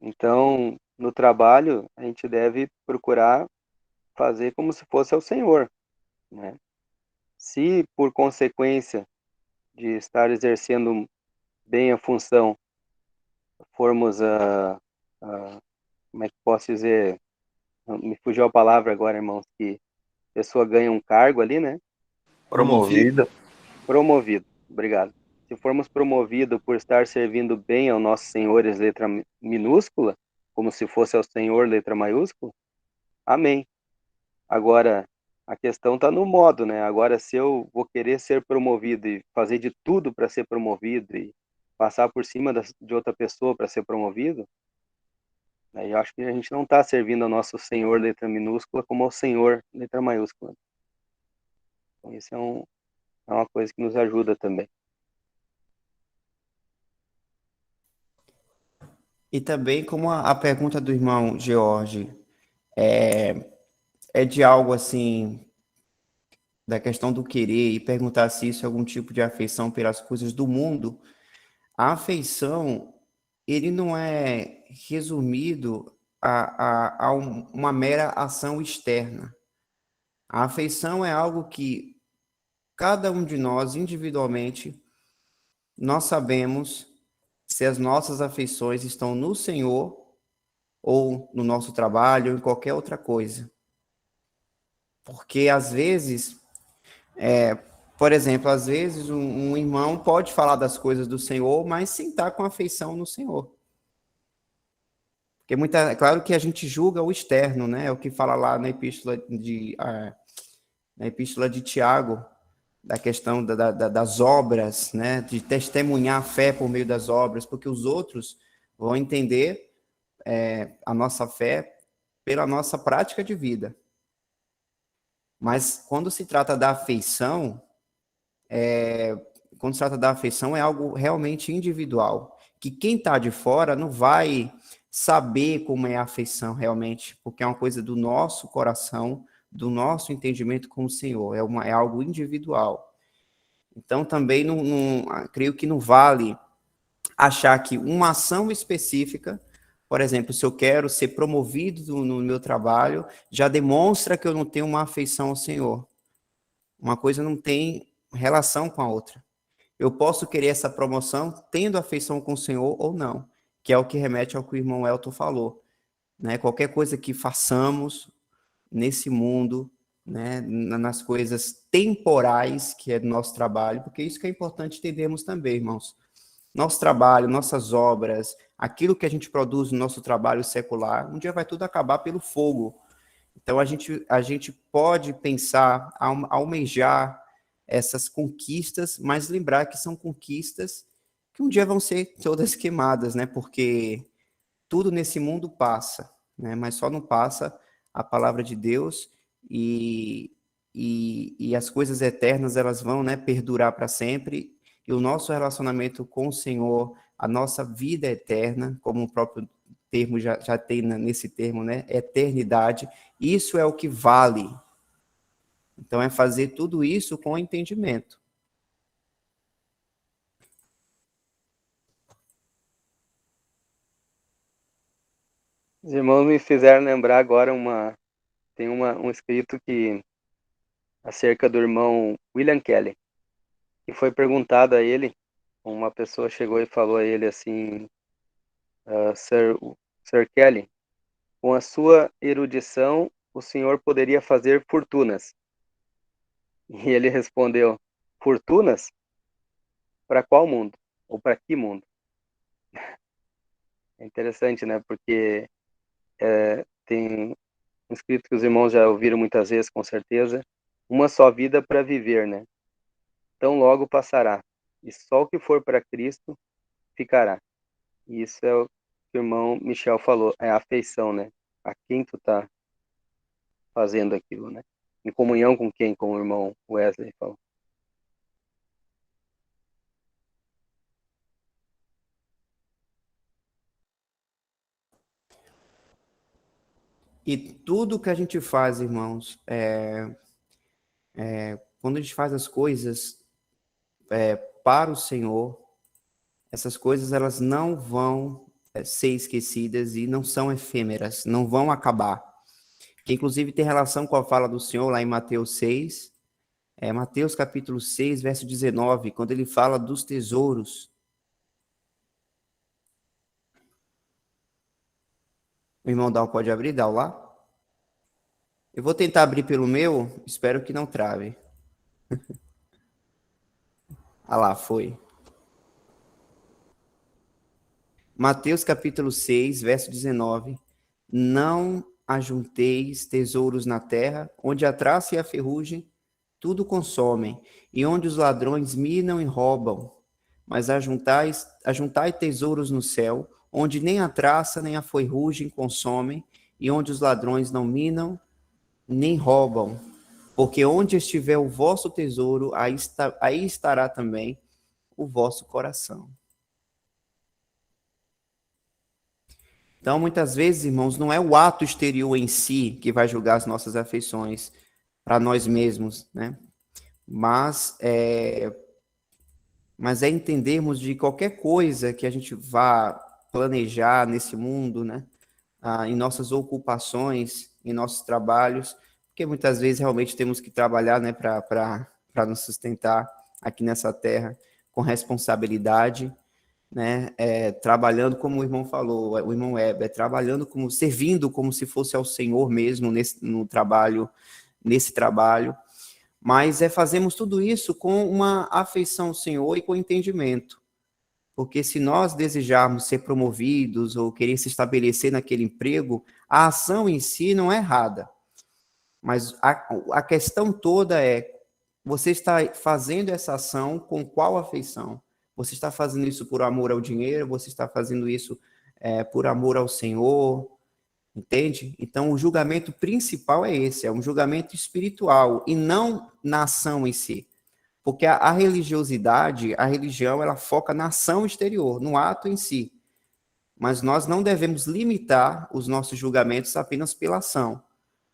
Então, no trabalho, a gente deve procurar fazer como se fosse ao Senhor, né? Se, por consequência de estar exercendo bem a função, formos como é que posso dizer? Me fugiu a palavra agora, irmãos, que a pessoa ganha um cargo ali, né? Promovido. Promovido, obrigado. Se formos promovidos por estar servindo bem ao nosso Senhores, letra minúscula, como se fosse ao Senhor, letra maiúscula, amém. Agora, a questão está no modo, né? Agora, se eu vou querer ser promovido e fazer de tudo para ser promovido e passar por cima de outra pessoa para ser promovido, aí eu acho que a gente não está servindo ao nosso Senhor, letra minúscula, como ao Senhor, letra maiúscula. Então, isso é uma coisa que nos ajuda também. E também, como a pergunta do irmão George é de algo assim, da questão do querer, e perguntar se isso é algum tipo de afeição pelas coisas do mundo, a afeição, ele não é resumido a uma mera ação externa. A afeição é algo que cada um de nós, individualmente, nós sabemos se as nossas afeições estão no Senhor ou no nosso trabalho ou em qualquer outra coisa. Porque, às vezes, por exemplo, às vezes um irmão pode falar das coisas do Senhor, mas sem estar com afeição no Senhor. Porque é claro que a gente julga o externo, né? É o que fala lá na epístola de Tiago, da questão das obras, né? De testemunhar a fé por meio das obras, porque os outros vão entender a nossa fé pela nossa prática de vida. Mas quando se trata da afeição, é algo realmente individual, que quem está de fora não vai saber como é a afeição realmente, porque é uma coisa do nosso coração, do nosso entendimento com o Senhor, é algo individual. Então também creio que não vale achar que uma ação específica, por exemplo, se eu quero ser promovido no meu trabalho, já demonstra que eu não tenho uma afeição ao Senhor. Uma coisa não tem relação com a outra. Eu posso querer essa promoção tendo afeição com o Senhor ou não, que é o que remete ao que o irmão Elton falou, né? Qualquer coisa que façamos nesse mundo, né, nas coisas temporais que é do nosso trabalho, porque isso que é importante entendermos também, irmãos. Nosso trabalho, nossas obras, aquilo que a gente produz no nosso trabalho secular, um dia vai tudo acabar pelo fogo. Então a gente pode pensar, almejar essas conquistas, mas lembrar que são conquistas que um dia vão ser todas queimadas, né? Porque tudo nesse mundo passa, né? Mas só não passa a palavra de Deus e as coisas eternas elas vão, né, perdurar para sempre. E o nosso relacionamento com o Senhor, a nossa vida eterna, como o próprio termo já tem nesse termo, né? Eternidade. Isso é o que vale. Então é fazer tudo isso com entendimento. Os irmãos me fizeram lembrar agora tem um escrito acerca do irmão William Kelly, que foi perguntado a ele, uma pessoa chegou e falou a ele assim, Sir Kelly, com a sua erudição, o senhor poderia fazer fortunas. E ele respondeu, fortunas? Para qual mundo? Ou para que mundo? É interessante, né? Porque tem um escrito que os irmãos já ouviram muitas vezes, com certeza: uma só vida para viver, né? Tão logo passará, e só o que for para Cristo ficará. E isso é o que o irmão Michel falou, é a afeição, né? A quem tu tá fazendo aquilo, né? Em comunhão com quem? Com o irmão Wesley falou. E tudo que a gente faz, irmãos, quando a gente faz as coisas para o Senhor, essas coisas elas não vão ser esquecidas e não são efêmeras, não vão acabar. Que inclusive tem relação com a fala do Senhor lá em Mateus 6, Mateus capítulo 6, verso 19, quando ele fala dos tesouros. O irmão Dal pode abrir, Dal, lá? Eu vou tentar abrir pelo meu, espero que não trave. Ah lá, foi. Mateus capítulo 6, verso 19. Não ajunteis tesouros na terra, onde a traça e a ferrugem tudo consomem, e onde os ladrões minam e roubam. Mas ajuntai tesouros no céu, onde nem a traça nem a ferrugem consomem, e onde os ladrões não minam nem roubam. Porque onde estiver o vosso tesouro, aí estará também o vosso coração. Então, muitas vezes, irmãos, não é o ato exterior em si que vai julgar as nossas afeições para nós mesmos, né? Mas é entendermos de qualquer coisa que a gente vá planejar nesse mundo, né? Em nossas ocupações, em nossos trabalhos, porque muitas vezes realmente temos que trabalhar, né, para nos sustentar aqui nessa terra com responsabilidade, né, trabalhando como o irmão falou, o irmão Weber, trabalhando como, servindo como se fosse ao Senhor mesmo nesse trabalho, mas fazemos tudo isso com uma afeição ao Senhor e com entendimento, porque se nós desejarmos ser promovidos ou querer se estabelecer naquele emprego, a ação em si não é errada, mas a questão toda é, você está fazendo essa ação com qual afeição? Você está fazendo isso por amor ao dinheiro? Você está fazendo isso por amor ao Senhor? Entende? Então, o julgamento principal é esse, é um julgamento espiritual e não na ação em si. Porque a religiosidade, a religião, ela foca na ação exterior, no ato em si. Mas nós não devemos limitar os nossos julgamentos apenas pela ação,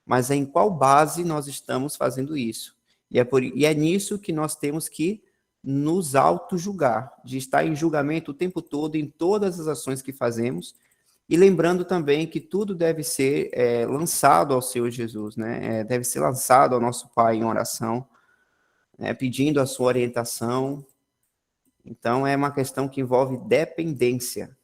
mas em qual base nós estamos fazendo isso. E é nisso que nós temos que nos auto-julgar, de estar em julgamento o tempo todo em todas as ações que fazemos, e lembrando também que tudo deve ser lançado ao Senhor Jesus, né? Deve ser lançado ao nosso Pai em oração, pedindo a sua orientação. Então, é uma questão que envolve dependência.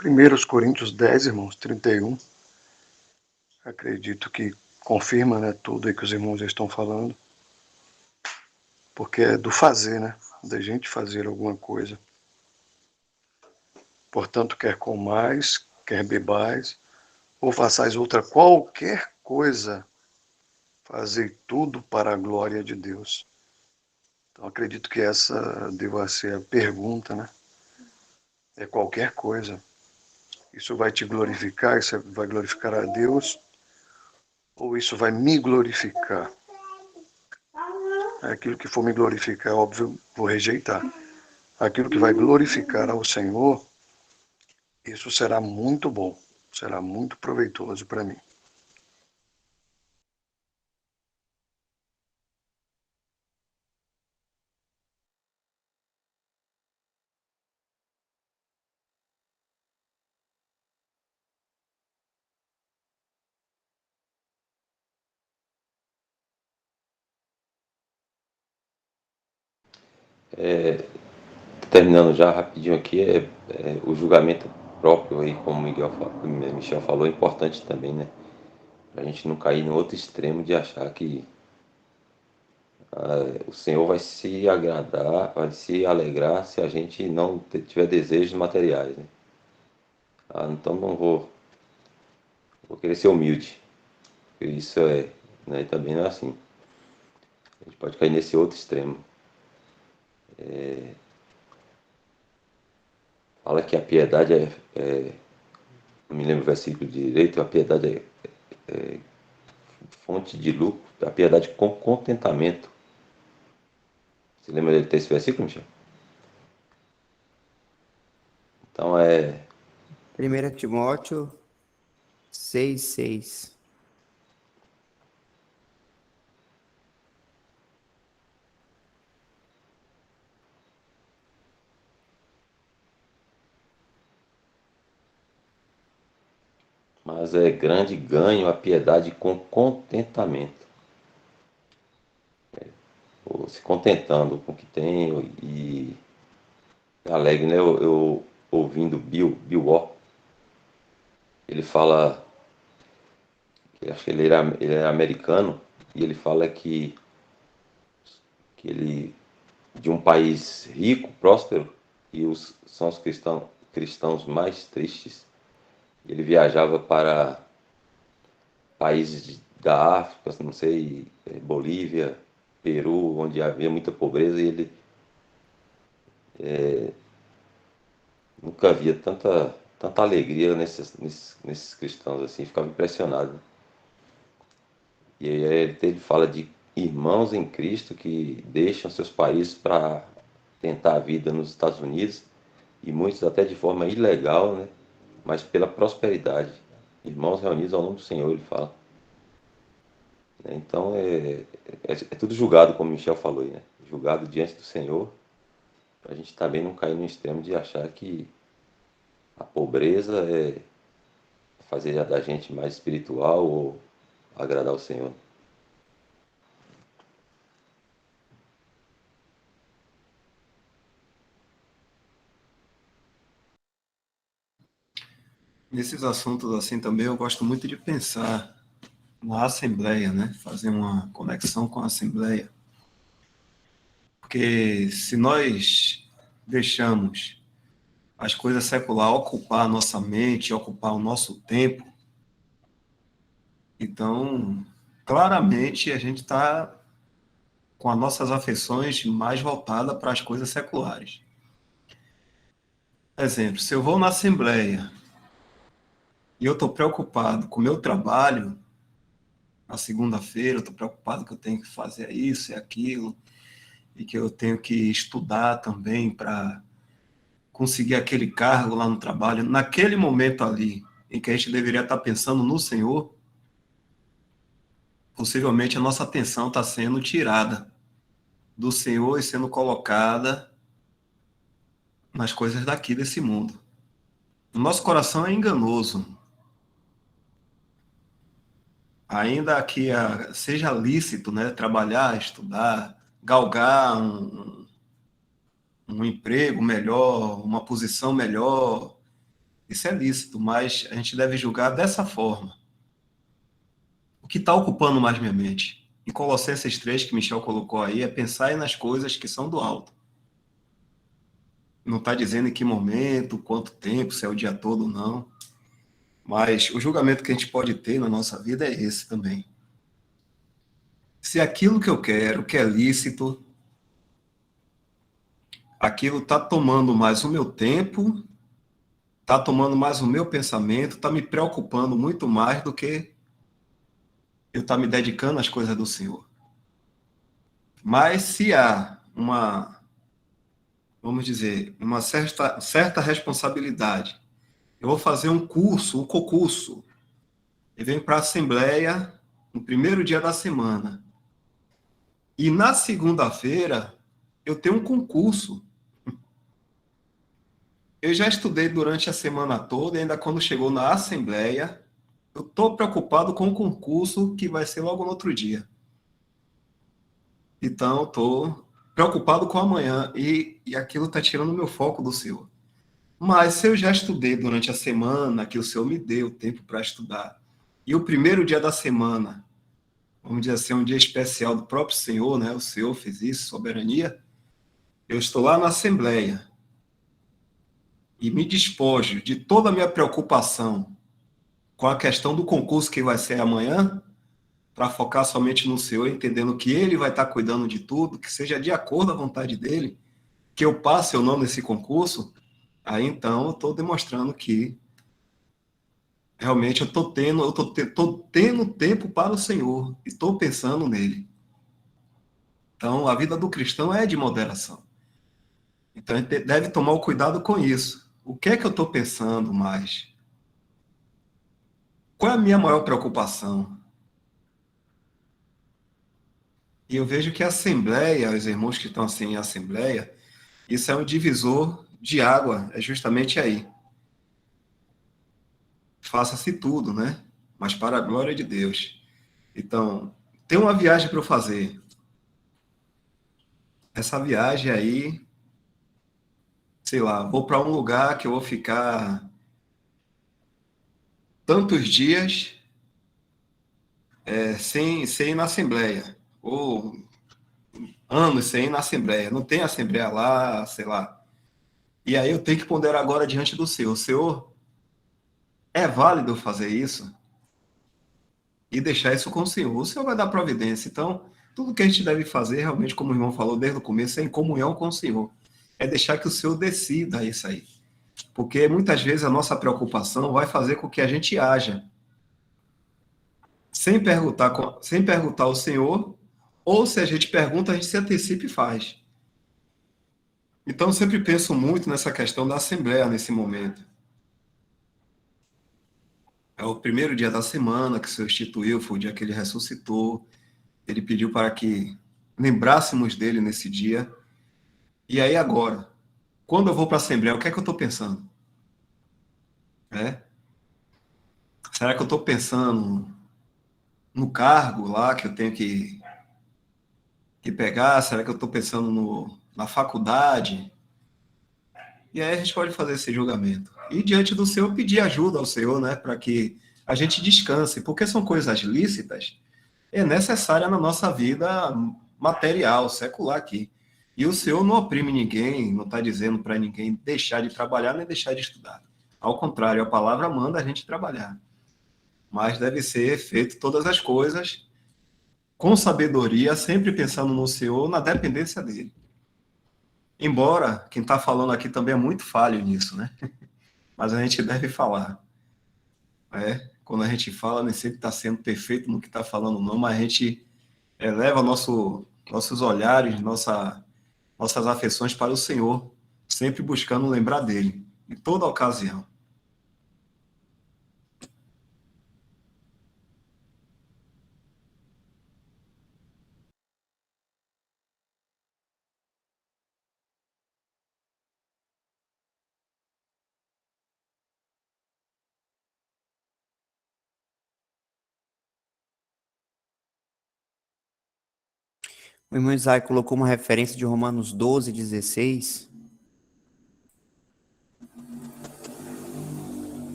1 Coríntios 10, irmãos, 31. Acredito que confirma, né, tudo aí que os irmãos já estão falando. Porque é do fazer, né? Da gente fazer alguma coisa. Portanto, quer comais, quer bebais, ou façais outra qualquer coisa, fazei tudo para a glória de Deus. Então, acredito que essa deva ser a pergunta, né? É qualquer coisa. Isso vai te glorificar, isso vai glorificar a Deus, ou isso vai me glorificar? Aquilo que for me glorificar, óbvio, vou rejeitar. Aquilo que vai glorificar ao Senhor, isso será muito bom, será muito proveitoso para mim. Terminando já rapidinho aqui, o julgamento próprio, aí, como o Michel falou, é importante também, né? Para a gente não cair no outro extremo de achar que O Senhor vai se agradar, vai se alegrar se a gente não tiver desejos materiais, né? Então não vou querer ser humilde. Isso né, também não é assim. A gente pode cair nesse outro extremo. Fala que a piedade não me lembro o versículo direito, a piedade é fonte de lucro, a piedade com contentamento. Você lembra de ter esse versículo, Michel? Então 1 Timóteo 6:6. mas é grande ganho a piedade com contentamento. Ou se contentando com o que tem e alegre, né? Eu ouvindo Bill Watt, ele fala, acho que ele é americano, e ele fala que ele de um país rico, próspero, e são os cristãos mais tristes. Ele viajava para países da África, não sei, Bolívia, Peru, onde havia muita pobreza, e ele nunca via tanta alegria nesses cristãos, assim, ficava impressionado. E aí ele fala de irmãos em Cristo que deixam seus países para tentar a vida nos Estados Unidos, e muitos até de forma ilegal, né? Mas pela prosperidade. Irmãos reunidos ao nome do Senhor, ele fala. Então é tudo julgado, como o Michel falou aí, né? Julgado diante do Senhor, para a gente também não cair no extremo de achar que a pobreza é fazer da gente mais espiritual ou agradar o Senhor. Nesses assuntos assim também eu gosto muito de pensar na Assembleia, né? Fazer uma conexão com a Assembleia. Porque se nós deixamos as coisas seculares ocupar a nossa mente, ocupar o nosso tempo, então, claramente, a gente está com as nossas afeições mais voltadas para as coisas seculares. Exemplo, se eu vou na Assembleia e eu estou preocupado com o meu trabalho, na segunda-feira eu estou preocupado que eu tenho que fazer isso e aquilo, e que eu tenho que estudar também para conseguir aquele cargo lá no trabalho, naquele momento ali em que a gente deveria estar pensando no Senhor, possivelmente a nossa atenção está sendo tirada do Senhor e sendo colocada nas coisas daqui desse mundo. O nosso coração é enganoso. Ainda que seja lícito, né, trabalhar, estudar, galgar um emprego melhor, uma posição melhor, isso é lícito, mas a gente deve julgar dessa forma. O que está ocupando mais minha mente? Em Colossenses 3, que Michel colocou aí, é pensar nas coisas que são do alto. Não está dizendo em que momento, quanto tempo, se é o dia todo ou não. Mas o julgamento que a gente pode ter na nossa vida é esse também. Se aquilo que eu quero, que é lícito, aquilo está tomando mais o meu tempo, está tomando mais o meu pensamento, está me preocupando muito mais do que eu estar me dedicando às coisas do Senhor. Mas se há vamos dizer, uma certa responsabilidade, eu vou fazer um curso, um concurso, eu venho para a Assembleia no primeiro dia da semana, e na segunda-feira eu tenho um concurso. Eu já estudei durante a semana toda, e ainda quando chegou na Assembleia, eu estou preocupado com o concurso que vai ser logo no outro dia. Então, estou preocupado com amanhã, e aquilo está tirando o meu foco do Senhor. Mas se eu já estudei durante a semana, que o Senhor me deu tempo para estudar, e o primeiro dia da semana vamos dizer assim, um dia especial do próprio Senhor, né? O Senhor fez isso, soberania. Eu estou lá na Assembleia e me despojo de toda a minha preocupação com a questão do concurso que vai ser amanhã, para focar somente no Senhor, entendendo que Ele vai estar cuidando de tudo, que seja de acordo à vontade dEle, que eu passe ou não nesse concurso, aí então eu estou demonstrando que realmente eu tô tendo tempo para o Senhor, e estou pensando nele. Então, a vida do cristão é de moderação. Então, a gente deve tomar o cuidado com isso. O que é que eu estou pensando mais? Qual é a minha maior preocupação? E eu vejo que a Assembleia, os irmãos que estão assim em Assembleia, isso é um divisor de água, é justamente aí. Faça-se tudo, né? Mas para a glória de Deus. Então, tem uma viagem para eu fazer. Essa viagem aí, sei lá, vou para um lugar que eu vou ficar tantos dias sem ir na Assembleia. Ou anos sem ir na Assembleia. Não tem Assembleia lá, sei lá. E aí eu tenho que ponderar agora diante do Senhor. Senhor, é válido eu fazer isso? E deixar isso com o Senhor. O Senhor vai dar providência. Então, tudo que a gente deve fazer, realmente, como o irmão falou desde o começo, é em comunhão com o Senhor. É deixar que o Senhor decida isso aí. Porque muitas vezes a nossa preocupação vai fazer com que a gente haja sem perguntar ao Senhor, ou se a gente pergunta, a gente se antecipa e faz. Então, eu sempre penso muito nessa questão da Assembleia nesse momento. É o primeiro dia da semana que o Senhor instituiu, foi o dia que ele ressuscitou. Ele pediu para que lembrássemos dele nesse dia. E aí agora, quando eu vou para a Assembleia, o que é que eu estou pensando? É? Será que eu estou pensando no cargo lá que eu tenho que pegar? Será que eu estou pensando na faculdade? E aí a gente pode fazer esse julgamento. E diante do Senhor, pedir ajuda ao Senhor, né? Para que a gente descanse, porque são coisas lícitas, é necessária na nossa vida material, secular aqui. E o Senhor não oprime ninguém, não está dizendo para ninguém deixar de trabalhar nem deixar de estudar. Ao contrário, a palavra manda a gente trabalhar. Mas deve ser feito todas as coisas com sabedoria, sempre pensando no Senhor, na dependência dele. Embora quem está falando aqui também é muito falho nisso, né? Mas a gente deve falar. Quando a gente fala, nem sempre está sendo perfeito no que está falando, não, mas a gente eleva nossos olhares, nossas afeições para o Senhor, sempre buscando lembrar dele, em toda ocasião. O irmão Isaac colocou uma referência de Romanos 12, 16,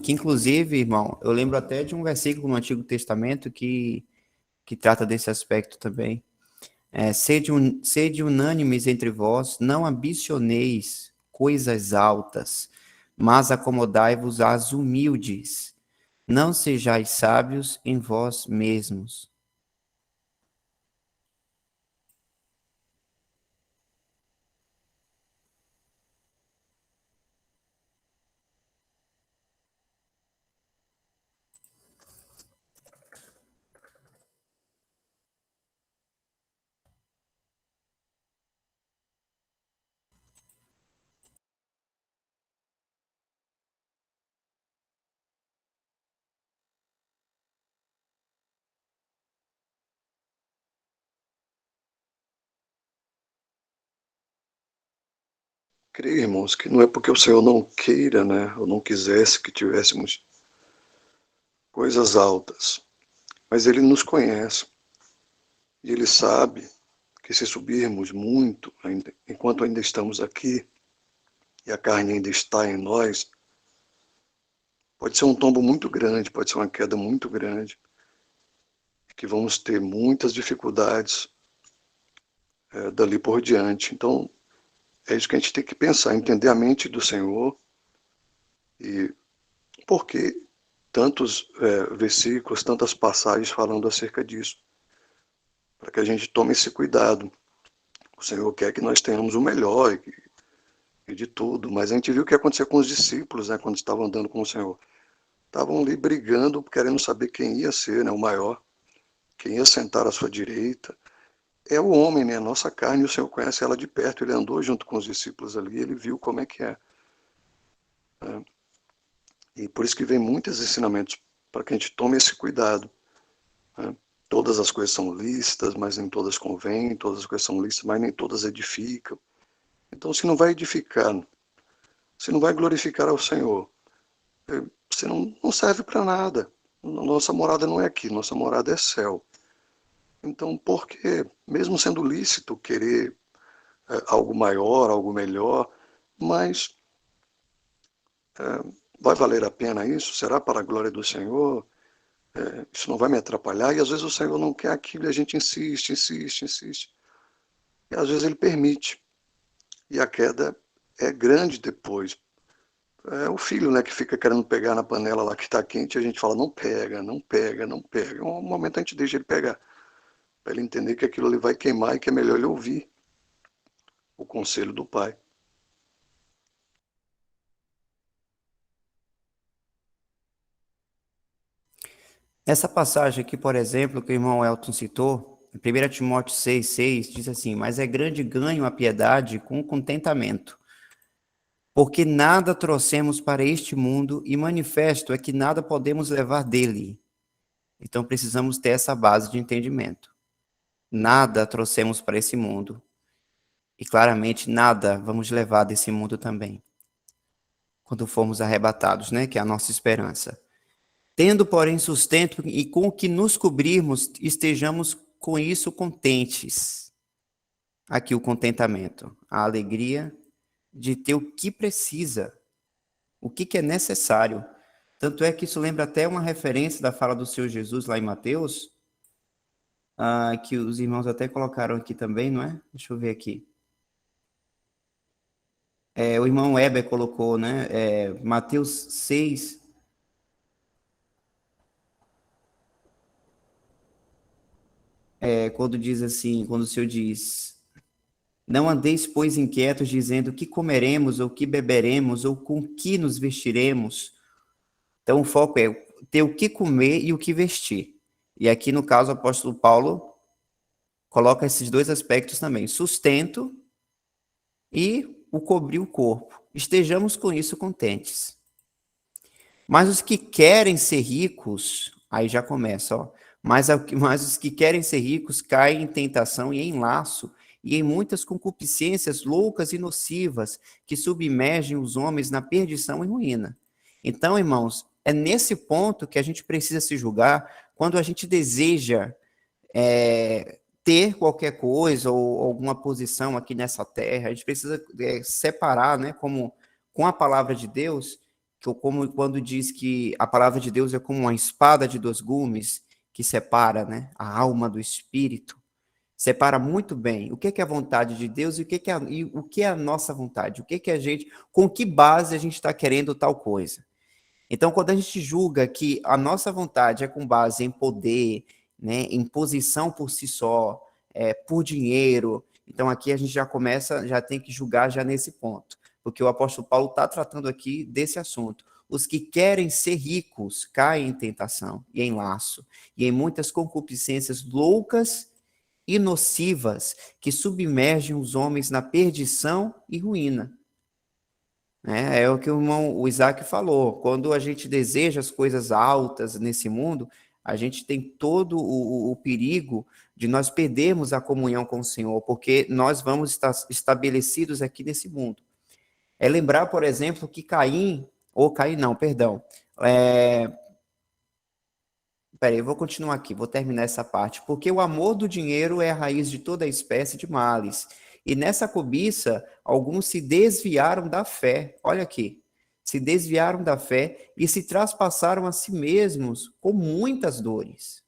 que inclusive, irmão, eu lembro até de um versículo no Antigo Testamento que trata desse aspecto também. Sede unânimes entre vós, não ambicioneis coisas altas, mas acomodai-vos às humildes. Não sejais sábios em vós mesmos. Creio, irmãos, que não é porque o Senhor não queira, né, ou não quisesse que tivéssemos coisas altas, mas Ele nos conhece e Ele sabe que se subirmos muito, enquanto ainda estamos aqui e a carne ainda está em nós, pode ser um tombo muito grande, pode ser uma queda muito grande. que vamos ter muitas dificuldades dali por diante. Então, é isso que a gente tem que pensar, entender a mente do Senhor e por que tantos versículos, tantas passagens falando acerca disso, para que a gente tome esse cuidado. O Senhor quer que nós tenhamos o melhor e de tudo, mas a gente viu o que aconteceu com os discípulos, né, quando estavam andando com o Senhor. Estavam ali brigando, querendo saber quem ia ser, né, o maior, quem ia sentar à sua direita. É o homem, né, a nossa carne, o Senhor conhece ela de perto, ele andou junto com os discípulos ali, ele viu como é que é. E por isso que vem muitos ensinamentos, para que a gente tome esse cuidado. Né? Todas as coisas são lícitas, mas nem todas convêm, todas as coisas são lícitas, mas nem todas edificam. Então, se não vai edificar, se não vai glorificar ao Senhor, você não serve para nada. Nossa morada não é aqui, nossa morada é céu. Então, por que, mesmo sendo lícito querer algo maior, algo melhor, mas vai valer a pena isso? Será para a glória do Senhor? Isso não vai me atrapalhar? E às vezes o Senhor não quer aquilo e a gente insiste, insiste, insiste. E às vezes ele permite. E a queda é grande depois. É o filho, né, que fica querendo pegar na panela lá que está quente e a gente fala, não pega, não pega, não pega. Um momento a gente deixa ele pegar, para ele entender que aquilo ali vai queimar e que é melhor ele ouvir o conselho do pai. Essa passagem aqui, por exemplo, que o irmão Elton citou, em 1 Timóteo 6,6, diz assim, mas é grande ganho a piedade com contentamento, porque nada trouxemos para este mundo e manifesto é que nada podemos levar dele. Então precisamos ter essa base de entendimento. Nada trouxemos para esse mundo e claramente nada vamos levar desse mundo também, quando formos arrebatados, né, que é a nossa esperança. Tendo, porém, sustento e com o que nos cobrirmos, estejamos com isso contentes. Aqui o contentamento, a alegria de ter o que precisa, o que é necessário. Tanto é que isso lembra até uma referência da fala do Senhor Jesus lá em Mateus, que os irmãos até colocaram aqui também, não é? Deixa eu ver aqui. O irmão Weber colocou, né? Mateus 6, quando diz assim, quando o Senhor diz, não andeis, pois, inquietos, dizendo que comeremos, ou que beberemos, ou com que nos vestiremos. Então, o foco é ter o que comer e o que vestir. E aqui, no caso, o apóstolo Paulo coloca esses dois aspectos também, sustento e o cobrir o corpo. Estejamos com isso contentes. Mas os que querem ser ricos, aí já começa, ó. Mas os que querem ser ricos caem em tentação e em laço, e em muitas concupiscências loucas e nocivas, que submergem os homens na perdição e ruína. Então, irmãos, é nesse ponto que a gente precisa se julgar quando a gente deseja ter qualquer coisa ou alguma posição aqui nessa terra. A gente precisa separar, né, como com a palavra de Deus, como quando diz que a palavra de Deus é como uma espada de dois gumes que separa, né, a alma do espírito. Separa muito bem o que é a vontade de Deus e o que é a nossa vontade, o que a gente, com que base a gente está querendo tal coisa. Então, quando a gente julga que a nossa vontade é com base em poder, né, em posição por si só, por dinheiro, então aqui a gente já tem que julgar já nesse ponto, porque o apóstolo Paulo está tratando aqui desse assunto. Os que querem ser ricos caem em tentação e em laço, e em muitas concupiscências loucas e nocivas que submergem os homens na perdição e ruína. É o que o Isaac falou, quando a gente deseja as coisas altas nesse mundo, a gente tem todo o perigo de nós perdermos a comunhão com o Senhor, porque nós vamos estar estabelecidos aqui nesse mundo. É lembrar, por exemplo, que Caim não, perdão, eu vou continuar aqui, vou terminar essa parte. Porque o amor do dinheiro é a raiz de toda espécie de males. E nessa cobiça, alguns se desviaram da fé. Olha aqui. Se desviaram da fé e se traspassaram a si mesmos com muitas dores.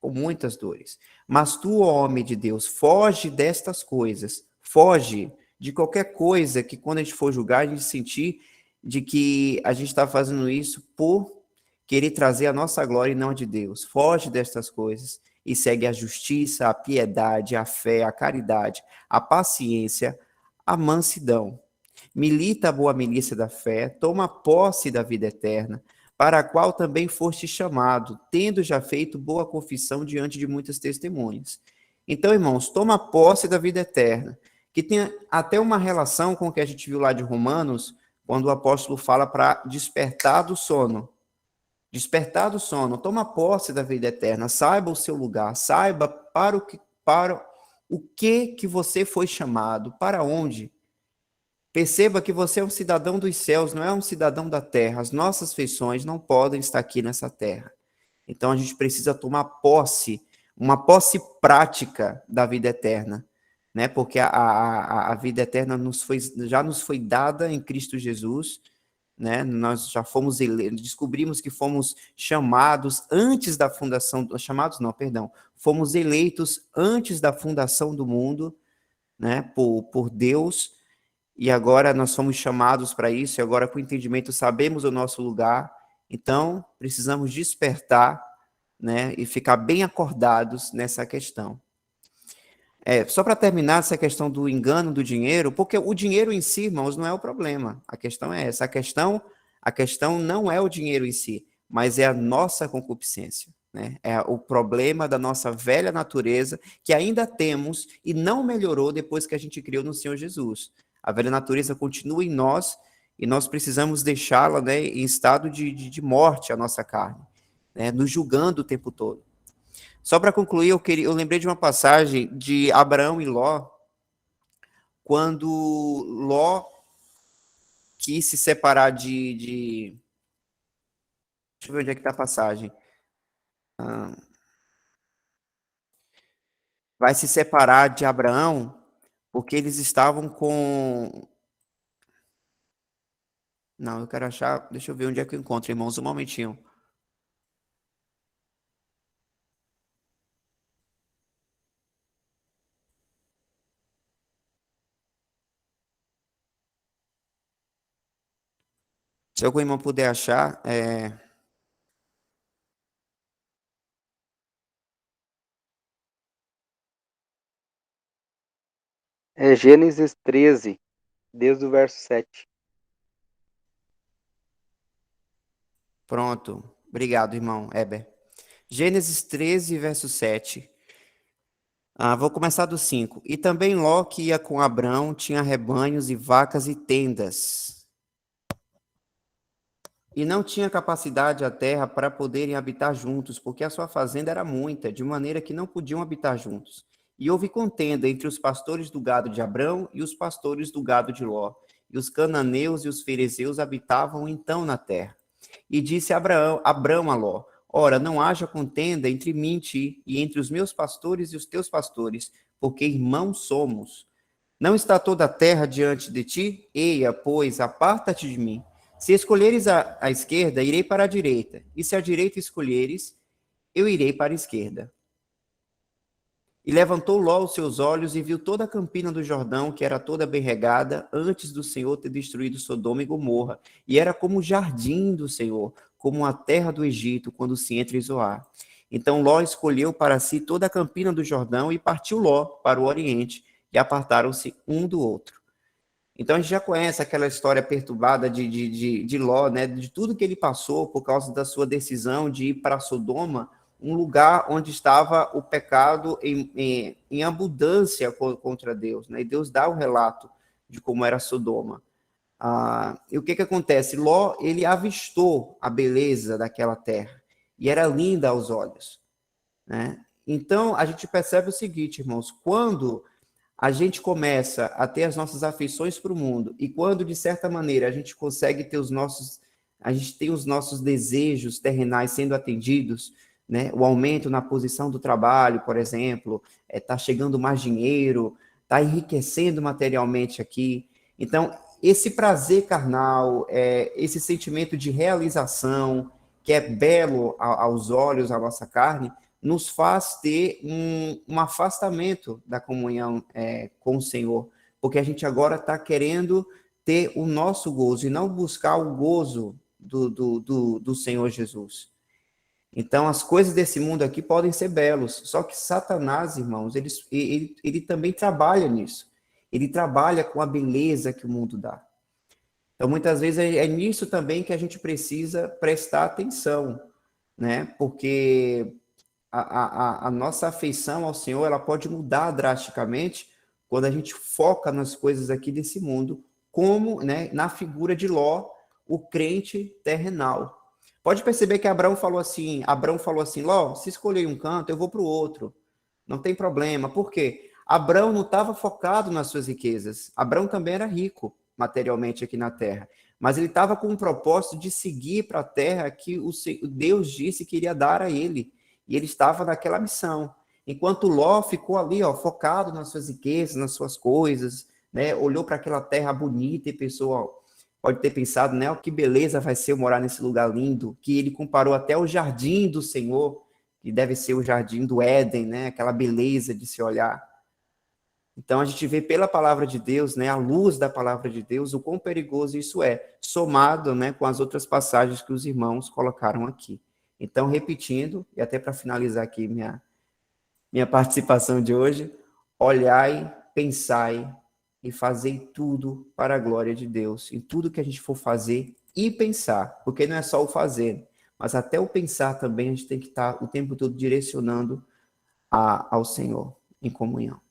com muitas dores. Mas tu, ó homem de Deus, foge destas coisas, foge de qualquer coisa que quando a gente for julgar, a gente sentir de que a gente está fazendo isso por querer trazer a nossa glória e não a de Deus. Foge destas coisas e segue a justiça, a piedade, a fé, a caridade, a paciência, a mansidão. Milita a boa milícia da fé, toma posse da vida eterna, para a qual também foste chamado, tendo já feito boa confissão diante de muitas testemunhas. Então, irmãos, toma posse da vida eterna, que tem até uma relação com o que a gente viu lá de Romanos, quando o apóstolo fala para despertar do sono. Despertar do sono, toma posse da vida eterna, saiba o seu lugar, saiba para o que você foi chamado, para onde. Perceba que você é um cidadão dos céus, não é um cidadão da terra. As nossas feições não podem estar aqui nessa terra. Então a gente precisa tomar posse, uma posse prática da vida eterna, né? Porque a vida eterna já nos foi dada em Cristo Jesus, né? Nós já fomos eleitos, descobrimos que fomos chamados antes da fundação, fomos eleitos antes da fundação do mundo, né? Por Deus. E agora nós somos chamados para isso, e agora com o entendimento sabemos o nosso lugar, então precisamos despertar, né, e ficar bem acordados nessa questão. Só para terminar essa questão do engano do dinheiro, porque o dinheiro em si, irmãos, não é o problema, a questão é essa, a questão não é o dinheiro em si, mas é a nossa concupiscência, né? É o problema da nossa velha natureza, que ainda temos e não melhorou depois que a gente criou no Senhor Jesus. A velha natureza continua em nós e nós precisamos deixá-la, né, em estado de morte, a nossa carne, né, nos julgando o tempo todo. Só para concluir, eu lembrei de uma passagem de Abraão e Ló, quando Ló quis se separar Deixa eu ver onde é que está a passagem. Vai se separar de Abraão porque eles estavam com... Não, eu quero achar... Deixa eu ver onde é que eu encontro, irmãos, um momentinho. Se algum irmão puder achar... É Gênesis 13, desde o verso 7. Pronto. Obrigado, irmão Heber. Gênesis 13, verso 7. Vou começar do 5. E também Ló, que ia com Abrão, tinha rebanhos e vacas e tendas. E não tinha capacidade a terra para poderem habitar juntos, porque a sua fazenda era muita, de maneira que não podiam habitar juntos. E houve contenda entre os pastores do gado de Abrão e os pastores do gado de Ló. E os cananeus e os ferezeus habitavam então na terra. E disse Abrão a Ló: ora, não haja contenda entre mim e ti, e entre os meus pastores e os teus pastores, porque irmãos somos. Não está toda a terra diante de ti? Eia, pois, aparta-te de mim. Se escolheres a esquerda, irei para a direita, e se a direita escolheres, eu irei para a esquerda. E levantou Ló os seus olhos e viu toda a campina do Jordão, que era toda bem regada, antes do Senhor ter destruído Sodoma e Gomorra. E era como o jardim do Senhor, como a terra do Egito, quando se entra em Zoar. Então Ló escolheu para si toda a campina do Jordão e partiu Ló para o oriente, e apartaram-se um do outro. Então a gente já conhece aquela história perturbada de Ló, né? De tudo que ele passou por causa da sua decisão de ir para Sodoma, um lugar onde estava o pecado em abundância contra Deus, né? E Deus dá o relato de como era Sodoma. E o que acontece? Ló, ele avistou a beleza daquela terra, e era linda aos olhos, né? Então, a gente percebe o seguinte, irmãos, quando a gente começa a ter as nossas afeições para o mundo, e quando, de certa maneira, a gente consegue ter os nossos desejos terrenais sendo atendidos, né? O aumento na posição do trabalho, por exemplo, está chegando mais dinheiro, está enriquecendo materialmente aqui. Então, esse prazer carnal, esse sentimento de realização, que é belo aos olhos, à nossa carne, nos faz ter um afastamento da comunhão com o Senhor, porque a gente agora está querendo ter o nosso gozo e não buscar o gozo do Senhor Jesus. Então, as coisas desse mundo aqui podem ser belos, só que Satanás, irmãos, ele também trabalha nisso. Ele trabalha com a beleza que o mundo dá. Então, muitas vezes, é nisso também que a gente precisa prestar atenção, né? Porque a nossa afeição ao Senhor, ela pode mudar drasticamente quando a gente foca nas coisas aqui desse mundo, como, né, na figura de Ló, o crente terrenal. Pode perceber que Abraão falou assim, Ló, se escolher um canto, eu vou para o outro. Não tem problema. Por quê? Abraão não estava focado nas suas riquezas. Abraão também era rico materialmente aqui na terra. Mas ele estava com o propósito de seguir para a terra que Deus disse que iria dar a ele. E ele estava naquela missão. Enquanto Ló ficou ali, focado nas suas riquezas, nas suas coisas, né? Olhou para aquela terra bonita e pensou, pode ter pensado, né? Que beleza vai ser eu morar nesse lugar lindo, que ele comparou até o jardim do Senhor, que deve ser o jardim do Éden, né? Aquela beleza de se olhar. Então, a gente vê pela palavra de Deus, né, à luz da palavra de Deus, o quão perigoso isso é, somado, né, com as outras passagens que os irmãos colocaram aqui. Então, repetindo, e até para finalizar aqui minha participação de hoje, olhai, pensai e fazei tudo para a glória de Deus, em tudo que a gente for fazer e pensar, porque não é só o fazer, mas até o pensar também a gente tem que estar o tempo todo direcionando ao Senhor, em comunhão.